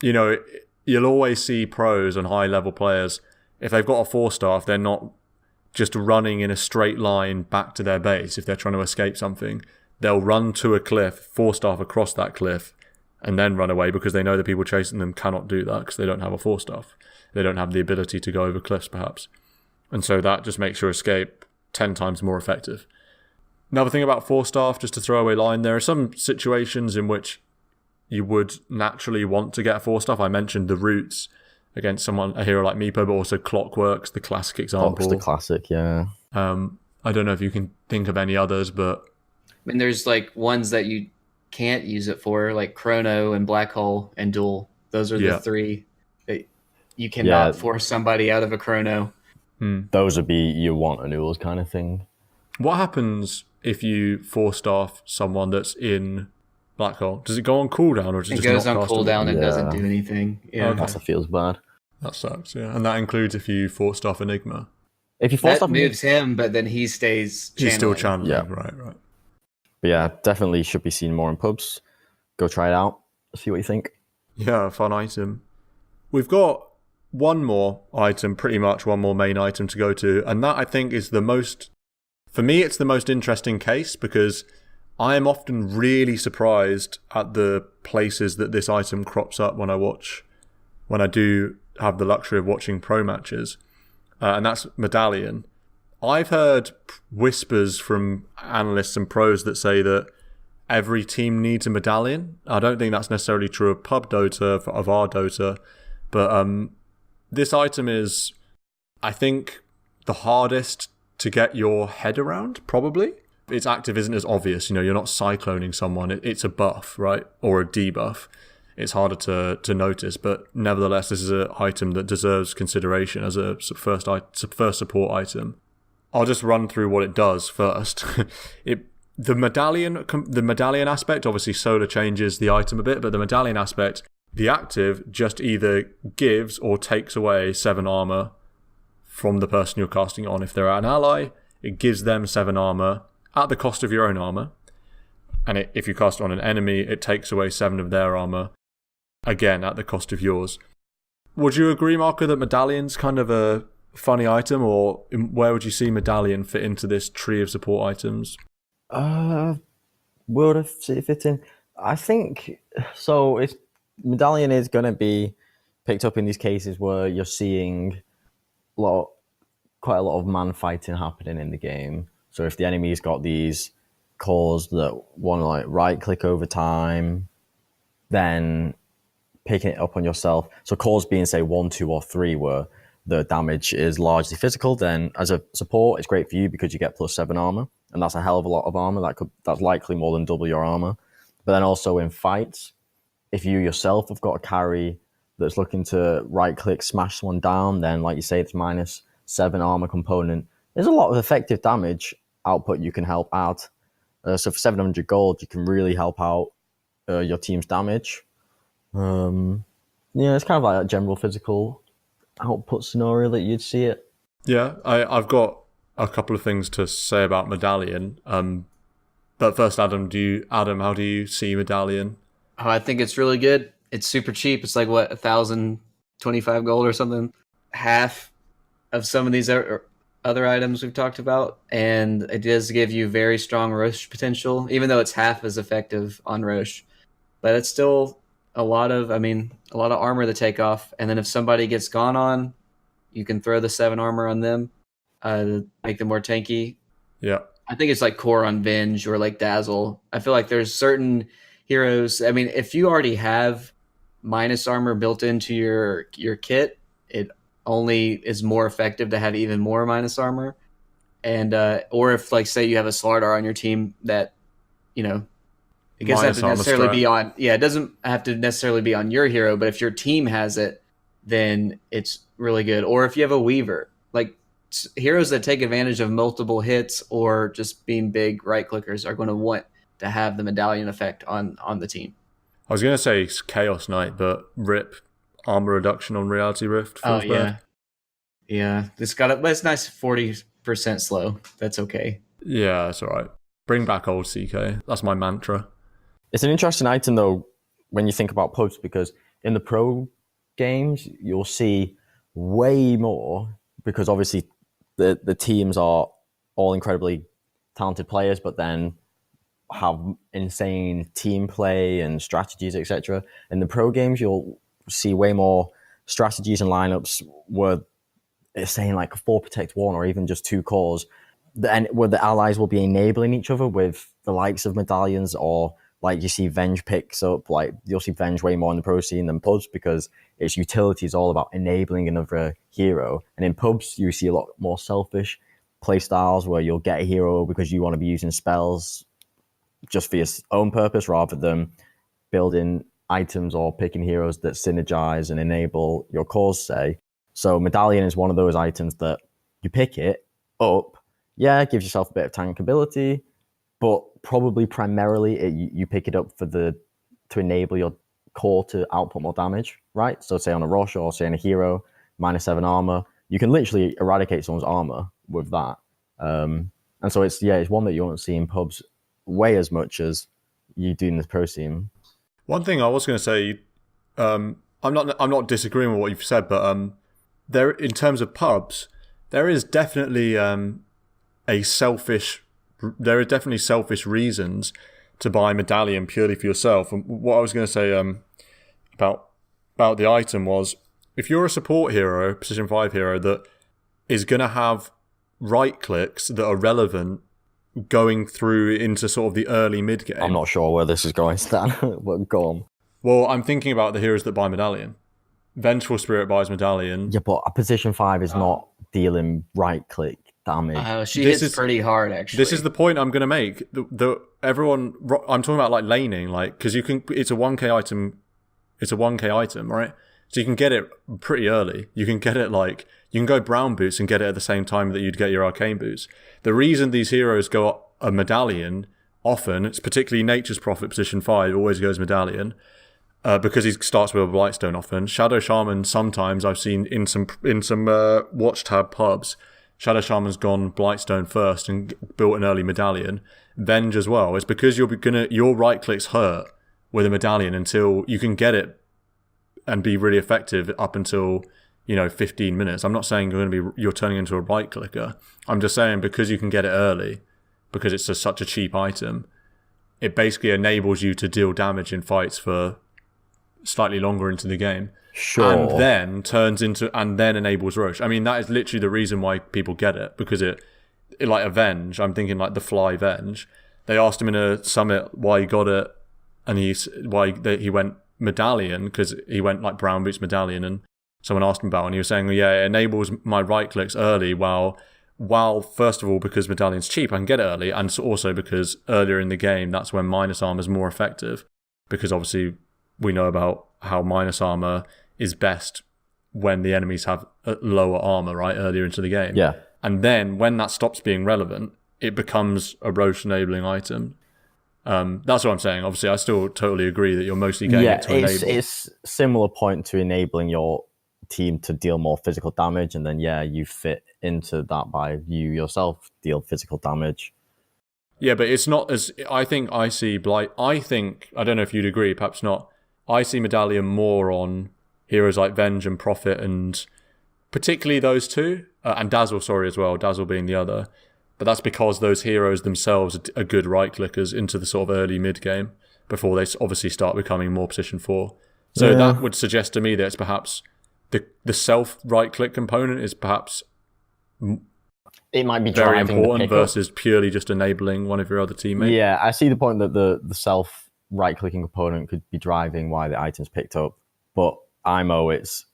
A: you know, you'll always see pros and high-level players, if they've got a Force staff, they're not just running in a straight line back to their base. If they're trying to escape something, they'll run to a cliff, Force staff across that cliff, and then run away because they know the people chasing them cannot do that because they don't have a Force staff. They don't have the ability to go over cliffs, perhaps. And so that just makes your escape 10 times more effective. Another thing about Force staff, just to throw away line, there are some situations in which you would naturally want to get a Force staff. I mentioned the roots against a hero like Meepo, but also Clockwork's the classic example.
B: Clock's the classic, yeah.
A: I don't know if you can think of any others, but
C: I mean, there's like ones that you can't use it for, like Chrono and Black Hole and Duel. Those are the three that you cannot force somebody out of a Chrono.
B: Those would be you want a Euls kind of thing.
A: What happens if you Force staff someone that's in Black Hole? Does it go on cooldown or does it just
C: goes
A: not
C: on
A: cast
C: cooldown and doesn't do anything? Yeah,
A: Okay.
B: That feels bad.
A: That sucks, yeah. And that includes if you Force staff Enigma.
B: If you force
C: that moves him, but then he stays channeling.
A: He's still channeling,
B: Yeah.
A: right.
B: But yeah, definitely should be seen more in pubs. Go try it out. See what you think.
A: Yeah, fun item. We've got one more item, pretty much one more main item to go to, and that I think is the most, for me it's the most interesting case because I am often really surprised at the places that this item crops up when I do have the luxury of watching pro matches, and that's Medallion. I've heard whispers from analysts and pros that say that every team needs a Medallion. I don't think that's necessarily true of pub Dota, of our Dota, but this item is, I think, the hardest to get your head around, probably. Its active isn't as obvious, you're not cycloning someone, it's a buff, right? Or a debuff. It's harder to notice, but nevertheless, this is an item that deserves consideration as a first support item. I'll just run through what it does first. The medallion aspect, obviously Solar changes the item a bit, but the medallion aspect, the active just either gives or takes away 7 armor from the person you're casting on. If they're an ally, it gives them 7 armor at the cost of your own armor. And if you cast it on an enemy, it takes away 7 of their armor, again at the cost of yours. Would you agree, Marco, that Medallion's kind of a funny item, or where would you see Medallion fit into this tree of support items?
B: Would it fit in? I think so. Medallion is going to be picked up in these cases where you're seeing quite a lot of man fighting happening in the game. So if the enemy's got these cores that want to like right click over time, then picking it up on yourself. So cores being say 1, 2, or 3, where the damage is largely physical, then as a support, it's great for you because you get +7 armor, and that's a hell of a lot of armor. That's likely more than double your armor. But then also in fights, if you yourself have got a carry that's looking to right-click, smash someone down, then like you say, it's -7 armor component. There's a lot of effective damage output you can help out. So for 700 gold, you can really help out your team's damage. It's kind of like a general physical output scenario that you'd see it.
A: Yeah, I've got a couple of things to say about Medallion. But first, Adam, how do you see Medallion?
C: Oh, I think it's really good. It's super cheap. It's like, what, 1,025 gold or something? Half of some of these other items we've talked about. And it does give you very strong Roche potential, even though it's half as effective on Roche. But it's still a lot of armor to take off. And then if somebody gets gone on, you can throw the 7 armor on them to make them more tanky.
A: Yeah.
C: I think it's like core on Venge or like Dazzle. I feel like there's certain heroes. I mean, if you already have minus armor built into your kit, it only is more effective to have even more minus armor. And or if, like, say you have a Slardar on your team that, it doesn't have to necessarily be on. Yeah, it doesn't have to necessarily be on your hero, but if your team has it, then it's really good. Or if you have a Weaver, like heroes that take advantage of multiple hits or just being big right clickers are going to want to have the medallion effect on the team.
A: I was going to say Chaos Knight, but RIP armor reduction on Reality Rift.
C: Oh yeah, yeah. It's nice 40% slow. That's okay.
A: Yeah, that's all right. Bring back old CK. That's my mantra.
B: It's an interesting item though when you think about pubs, because in the pro games you'll see way more, because obviously the teams are all incredibly talented players, but then have insane team play and strategies, etc. In the pro games, you'll see way more strategies and lineups where it's saying like 4 protect 1 or even just 2 cores, and where the allies will be enabling each other with the likes of medallions, or like you see Venge picks up, like you'll see Venge way more in the pro scene than pubs, because its utility is all about enabling another hero. And in pubs, you see a lot more selfish play styles where you'll get a hero because you want to be using spells just for your own purpose, rather than building items or picking heroes that synergize and enable your cause, say. So Medallion is one of those items that you pick it up, it gives yourself a bit of tank ability, but probably primarily you pick it up to enable your core to output more damage, right? So say on a Rosh or say on a hero, -7 armor, you can literally eradicate someone's armor with that. And so it's one that you won't see in pubs way as much as you do in the pro scene.
A: One thing I was going to say, I'm not disagreeing with what you've said, but there, in terms of pubs, there is definitely selfish reasons to buy Medallion purely for yourself. And what I was going to say about the item was, if you're a support hero, position 5 hero, that is going to have right clicks that are relevant going through into sort of the early mid game.
B: I'm not sure where this is going, Stan. But go on.
A: Well, I'm thinking about the heroes that buy Medallion. Vengeful Spirit buys Medallion.
B: Yeah, but a position 5 is not dealing right click damage.
C: She hits pretty hard, actually.
A: This is the point I'm going to make. I'm talking about like laning, like, because it's a 1k item. It's a 1k item, right? So you can get it pretty early. You can get it you can go brown boots and get it at the same time that you'd get your arcane boots. The reason these heroes go a Medallion often, it's particularly Nature's Prophet position 5 always goes Medallion, because he starts with a Blightstone often. Shadow Shaman sometimes I've seen in some watch tab pubs. Shadow Shaman's gone Blightstone first and built an early Medallion. Venge as well. It's because your right clicks hurt with a Medallion until you can get it and be really effective up until 15 minutes. I'm not saying you're turning into a right clicker. I'm just saying because you can get it early, because it's such a cheap item, it basically enables you to deal damage in fights for slightly longer into the game.
B: Sure.
A: And then enables Roche. I mean, that is literally the reason why people get it, because it like Avenge. I'm thinking like the Fly Venge. They asked him in a summit why he got it, and he went Medallion, because he went like Brown Boots Medallion, and someone asked him about, and he was saying, yeah, it enables my right clicks early while first of all, because Medallion's cheap, I can get it early, and also because earlier in the game, that's when minus armor is more effective, because obviously we know about how minus armor is best when the enemies have lower armor, right, earlier into the game.
B: Yeah.
A: And then when that stops being relevant, it becomes a roach enabling item. That's what I'm saying. Obviously, I still totally agree that you're mostly getting it to enable.
B: It's similar point to enabling your team to deal more physical damage, and then you fit into that by you yourself deal physical damage.
A: Yeah, but it's not as... I think I see Blight... I don't know if you'd agree, perhaps not. I see Medallion more on heroes like Venge and Prophet, and particularly those 2, and Dazzle, as well, Dazzle being the other. But that's because those heroes themselves are good right-clickers into the sort of early mid-game before they obviously start becoming more position 4. So that would suggest to me that it's perhaps the self right-click component is perhaps
B: it might be
A: very important versus purely just enabling one of your other teammates.
B: Yeah, I see the point that the self right-clicking component could be driving why the item's picked up, but IMO, its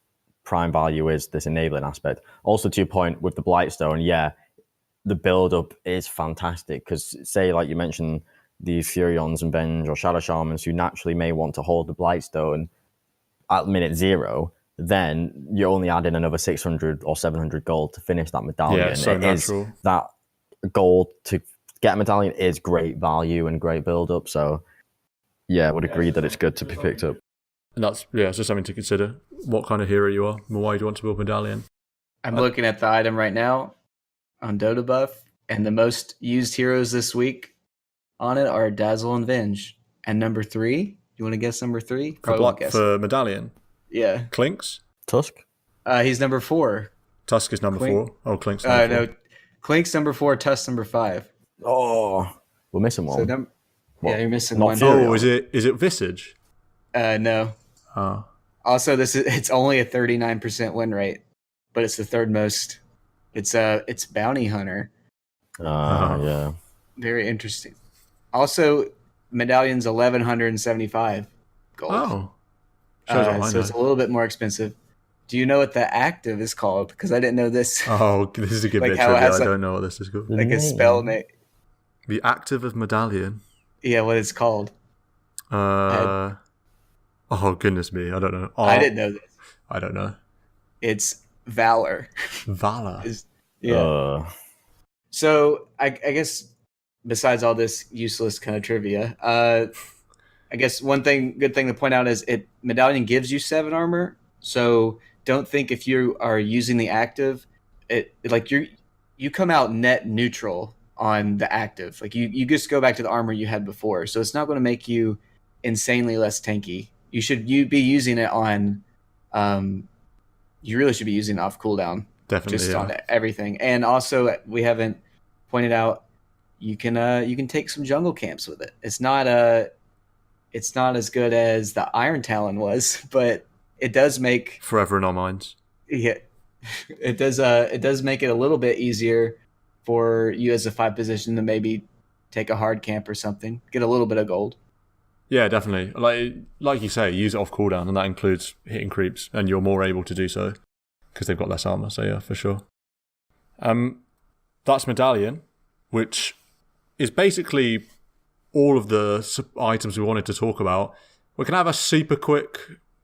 B: prime value is this enabling aspect. Also, to your point with the Blightstone, the build-up is fantastic, because say, like you mentioned, these Furions and Venge or Shadow Shamans who naturally may want to hold the Blightstone at minute 0, then you're only adding another 600 or 700 gold to finish that medallion.
A: Yeah, so natural.
B: That gold to get a medallion is great value and great build-up, so I would agree that it's good to be picked up.
A: And that's just something to consider, what kind of hero you are and why you want to build Medallion.
C: I'm looking at the item right now on DotA Buff, and the most used heroes this week on it are Dazzle and Venge. And number 3, you want to guess number 3?
A: For Medallion?
C: Yeah.
A: Clinks?
B: Tusk?
C: He's number 4.
A: Tusk is number 4? Oh, Clink's number 4.
C: No, Clink's number 4, Tusk number 5.
B: Oh, we're missing one.
C: So you're missing
B: Not
C: one.
B: Furion.
A: Oh, is it Visage?
C: No.
A: Oh.
C: Also, it's only a 39% win rate, but it's the third most. It's Bounty Hunter.
B: Yeah.
C: Very interesting. Also, Medallion's 1,175 gold.
A: Oh. So
C: it's a little bit more expensive. Do you know what the active is called? Because I didn't know this.
A: Oh, this is a good bit of trivia. I don't know what this is called.
C: Like a spell name.
A: The active of Medallion.
C: Yeah, what it's called.
A: Oh, goodness me. I don't know.
C: I didn't know this.
A: I don't know.
C: It's Valor.
A: Valor.
C: So I guess besides all this useless kind of trivia, I guess one good thing to point out is Medallion gives you 7 armor. So don't think if you are using the active, you come out net neutral on the active. Like you just go back to the armor you had before. So it's not going to make you insanely less tanky. You be using it on you really should be using it off cooldown.
A: Definitely,
C: just on everything. And also we haven't pointed out you can take some jungle camps with it. It's not as good as the Iron Talon was, but it does make
A: forever in our minds.
C: Yeah. It does make it a little bit easier for you as a 5 position to maybe take a hard camp or something, get a little bit of gold.
A: Yeah, definitely. Like you say, use it off cooldown, and that includes hitting creeps, and you're more able to do so because they've got less armor. So yeah, for sure. That's Medallion, which is basically all of the items we wanted to talk about. We can have a super quick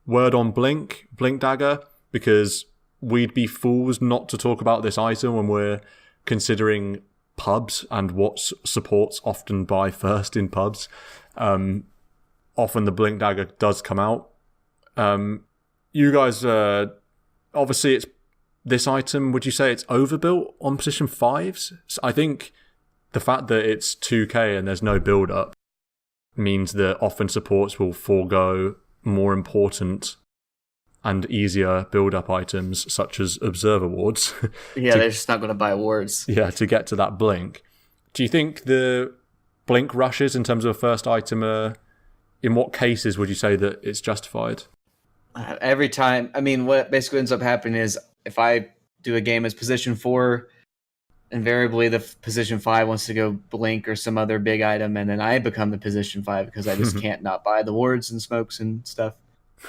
A: word on Blink Dagger, because we'd be fools not to talk about this item when we're considering pubs and what supports often buy first in pubs. Often the Blink Dagger does come out. You guys, obviously it's this item, would you say it's overbuilt on position 5s? I think the fact that it's 2k and there's no build-up means that often supports will forego more important and easier build-up items such as Observer Wards.
C: Yeah, they're just not going to buy wards.
A: Yeah, to get to that Blink. Do you think the Blink rushes in terms of a first item in what cases would you say that it's justified?
C: Every time. I mean, what basically ends up happening is if I do a game as position 4, invariably the position 5 wants to go Blink or some other big item, and then I become the position 5 because I just can't not buy the wards and smokes and stuff.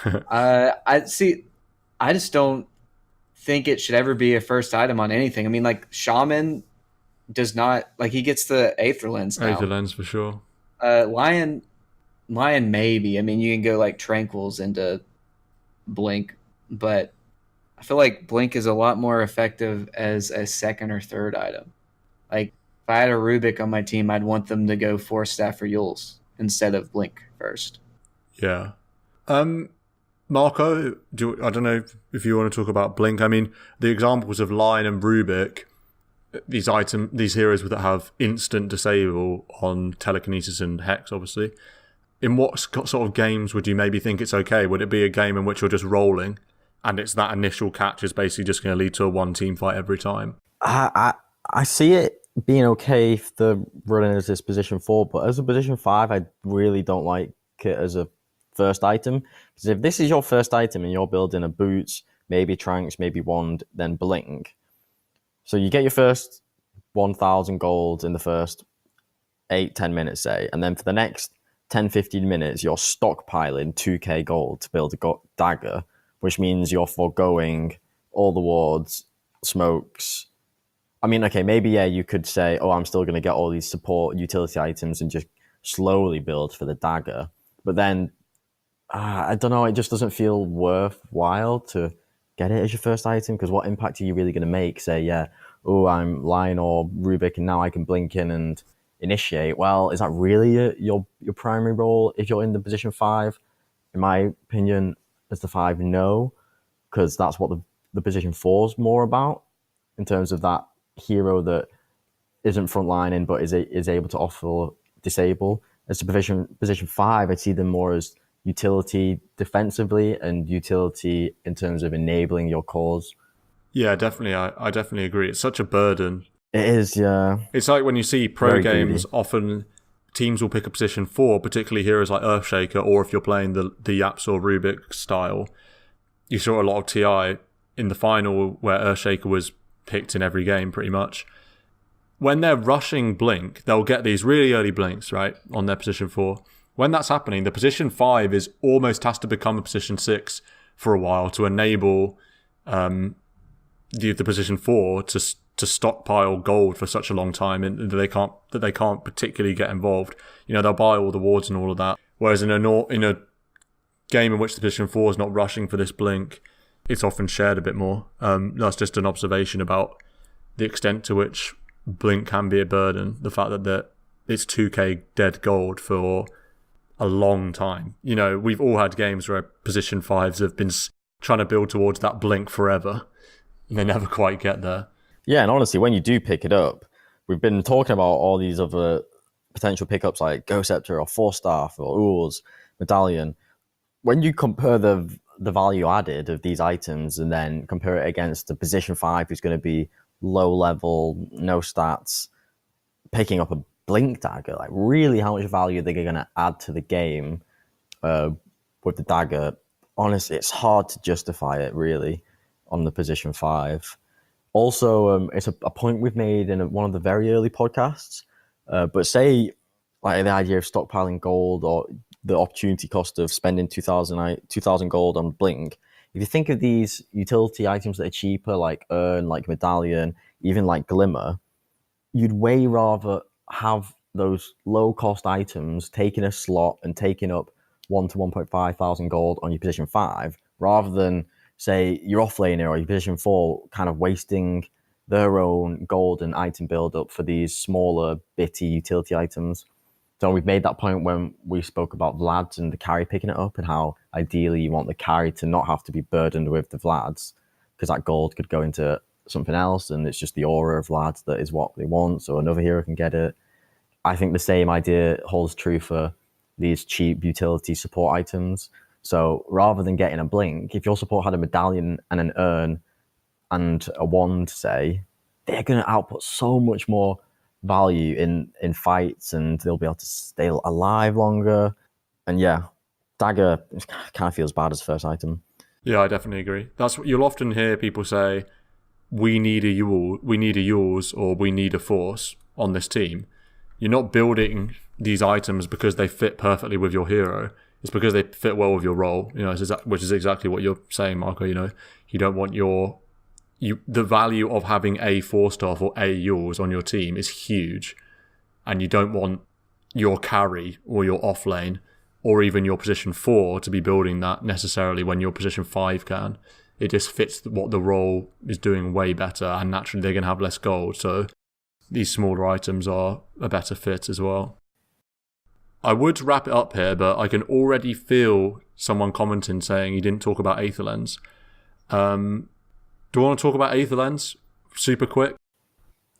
C: I see. I just don't think it should ever be a first item on anything. I mean, like Shaman does not, like, he gets the Aether Lens now.
A: Aether Lens for sure.
C: Lion maybe. I mean, you can go like Tranquils into Blink, but I feel like Blink is a lot more effective as a second or third item. Like if I had a Rubik on my team, I'd want them to go 4 Staff or Euls instead of Blink first.
A: Yeah. Marco, I don't know if you want to talk about Blink. I mean, the examples of Lion and Rubik, these heroes that have instant disable on telekinesis and hex, obviously. In what sort of games would you maybe think it's okay? Would it be a game in which you're just rolling and it's that initial catch is basically just going to lead to a one team fight every time?
B: I see it being okay if the running as this position 4, but as a position 5, I really don't like it as a first item. Because if this is your first item and you're building a boots, maybe Tranks, maybe Wand, then Blink. So you get your first 1,000 gold in the first 8-10 minutes, say, and then for the next 10-15 minutes, you're stockpiling 2k gold to build a dagger, which means you're foregoing all the wards, smokes. I mean, okay, maybe, yeah, you could say, oh, I'm still going to get all these support utility items and just slowly build for the dagger. But then, I don't know, it just doesn't feel worthwhile to get it as your first item, because what impact are you really going to make? Say, yeah, oh, I'm Lion or Rubik and now I can blink in and initiate. Well, is that really your primary role if you're in the position 5? In my opinion, as the 5, no, because that's what the position 4 is more about, in terms of that hero that isn't frontlining but is able to offer disable. As the position 5, I see them more as utility defensively and utility in terms of enabling your cause.
A: Yeah, definitely. I definitely agree. It's such a burden.
B: It is, yeah.
A: It's like when you see pro
B: Very
A: games,
B: greedy.
A: often teams will pick a position 4, particularly heroes like Earthshaker, or if you're playing the Yaps or Rubik style. You saw a lot of TI in the final where Earthshaker was picked in every game pretty much. When they're rushing Blink, they'll get these really early Blinks, right, on their position 4. When that's happening, the position 5 is almost has to become a position 6 for a while to enable the position 4 to stockpile gold for such a long time, and that they can't particularly get involved. You know, they'll buy all the wards and all of that. Whereas in a game in which the position 4 is not rushing for this Blink, it's often shared a bit more. That's just an observation about the extent to which Blink can be a burden. The fact that it's 2k dead gold for a long time. You know, we've all had games where position 5s have been trying to build towards that Blink forever, and they never quite get there.
B: Yeah, and honestly, when you do pick it up, we've been talking about all these other potential pickups like Scepter or 4 Staff or Euls, Medallion. When you compare the value added of these items and then compare it against the position 5 who's going to be low level, no stats, picking up a Blink dagger, like really how much value they're going to add to the game with the dagger. Honestly, it's hard to justify it really on the position 5. Also, it's a point we've made in one of the very early podcasts, but say like the idea of stockpiling gold or the opportunity cost of spending 2,000 gold on Blink. If you think of these utility items that are cheaper, like Urn, like Medallion, even like Glimmer, you'd way rather have those low-cost items taking a slot and taking up 1 to 1.5 thousand gold on your position 5, rather than, say, your offlaner or your position 4 kind of wasting their own gold and item build-up for these smaller, bitty utility items. So we've made that point when we spoke about Vlads and the carry picking it up, and how ideally you want the carry to not have to be burdened with the Vlads, because that gold could go into something else, and it's just the aura of Vlads that is what they want, so another hero can get it. I think the same idea holds true for these cheap utility support items. So rather than getting a Blink, if your support had a Medallion and an Urn and a Wand, say, they're going to output so much more value in fights, and they'll be able to stay alive longer. And yeah, dagger kind of feels bad as first item.
A: Yeah, I definitely agree. That's what you'll often hear people say, we need a Euls, or we need a Force on this team. You're not building these items because they fit perfectly with your hero. It's because they fit well with your role, which is exactly what you're saying, Marco. You don't want the value of having a 4-staff or a Euls on your team is huge, and you don't want your carry or your off lane or even your position 4 to be building that necessarily when your position 5 can. It just fits what the role is doing way better, and naturally they're going to have less gold, so these smaller items are a better fit as well. I would wrap it up here, but I can already feel someone commenting saying he didn't talk about Aether Lens. Do you want to talk about Aether Lens super quick?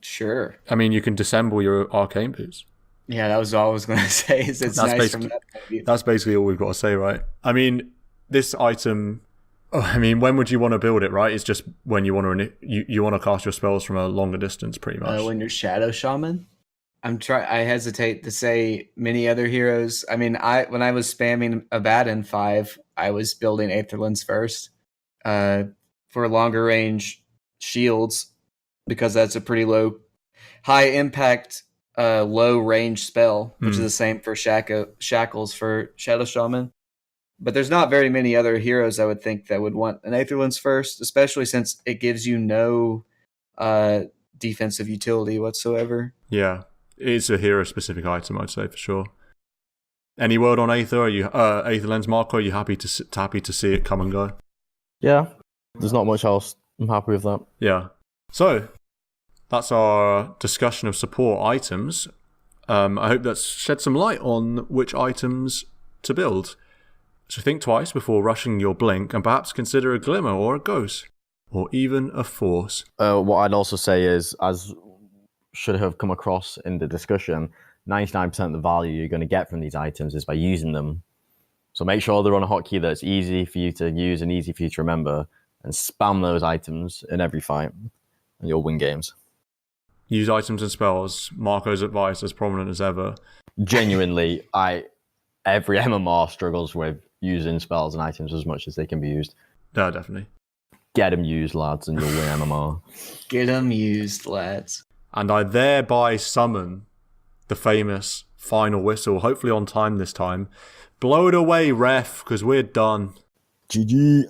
C: Sure.
A: I mean, you can disassemble your arcane boots.
C: Yeah, that was all I was going to say. It's nice from that point of view.
A: That's basically all we've got to say, right? I mean, this item... when would you want to build it, right? It's just when you want to cast your spells from a longer distance, pretty much.
C: When you're Shadow Shaman? I hesitate to say many other heroes. I mean, when I was spamming Abaddon 5, I was building Aether Lens first for longer range shields, because that's a pretty high impact, low range spell, which is the same for Shackles for Shadow Shaman. But there's not very many other heroes I would think that would want an Aether Lens first, especially since it gives you no defensive utility whatsoever.
A: Yeah, it's a hero-specific item, I'd say, for sure. Any word on Aether? Aether Lens, Marco? Are you happy to see it come and go?
B: Yeah, there's not much else. I'm happy with that.
A: Yeah. So, that's our discussion of support items. I hope that's shed some light on which items to build. So think twice before rushing your Blink, and perhaps consider a Glimmer or a Ghost, or even a Force.
B: What I'd also say is, as should have come across in the discussion, 99% of the value you're going to get from these items is by using them. So make sure they're on a hotkey that's easy for you to use and easy for you to remember, and spam those items in every fight, and you'll win games.
A: Use items and spells. Marco's advice as prominent as ever.
B: Genuinely, every MMR struggles with using spells and items as much as they can be used.
A: No, definitely.
B: Get them used, lads, and you'll win MMR.
C: Get them used, lads.
A: And I thereby summon the famous final whistle, hopefully on time this time. Blow it away, ref, because we're done.
B: GG.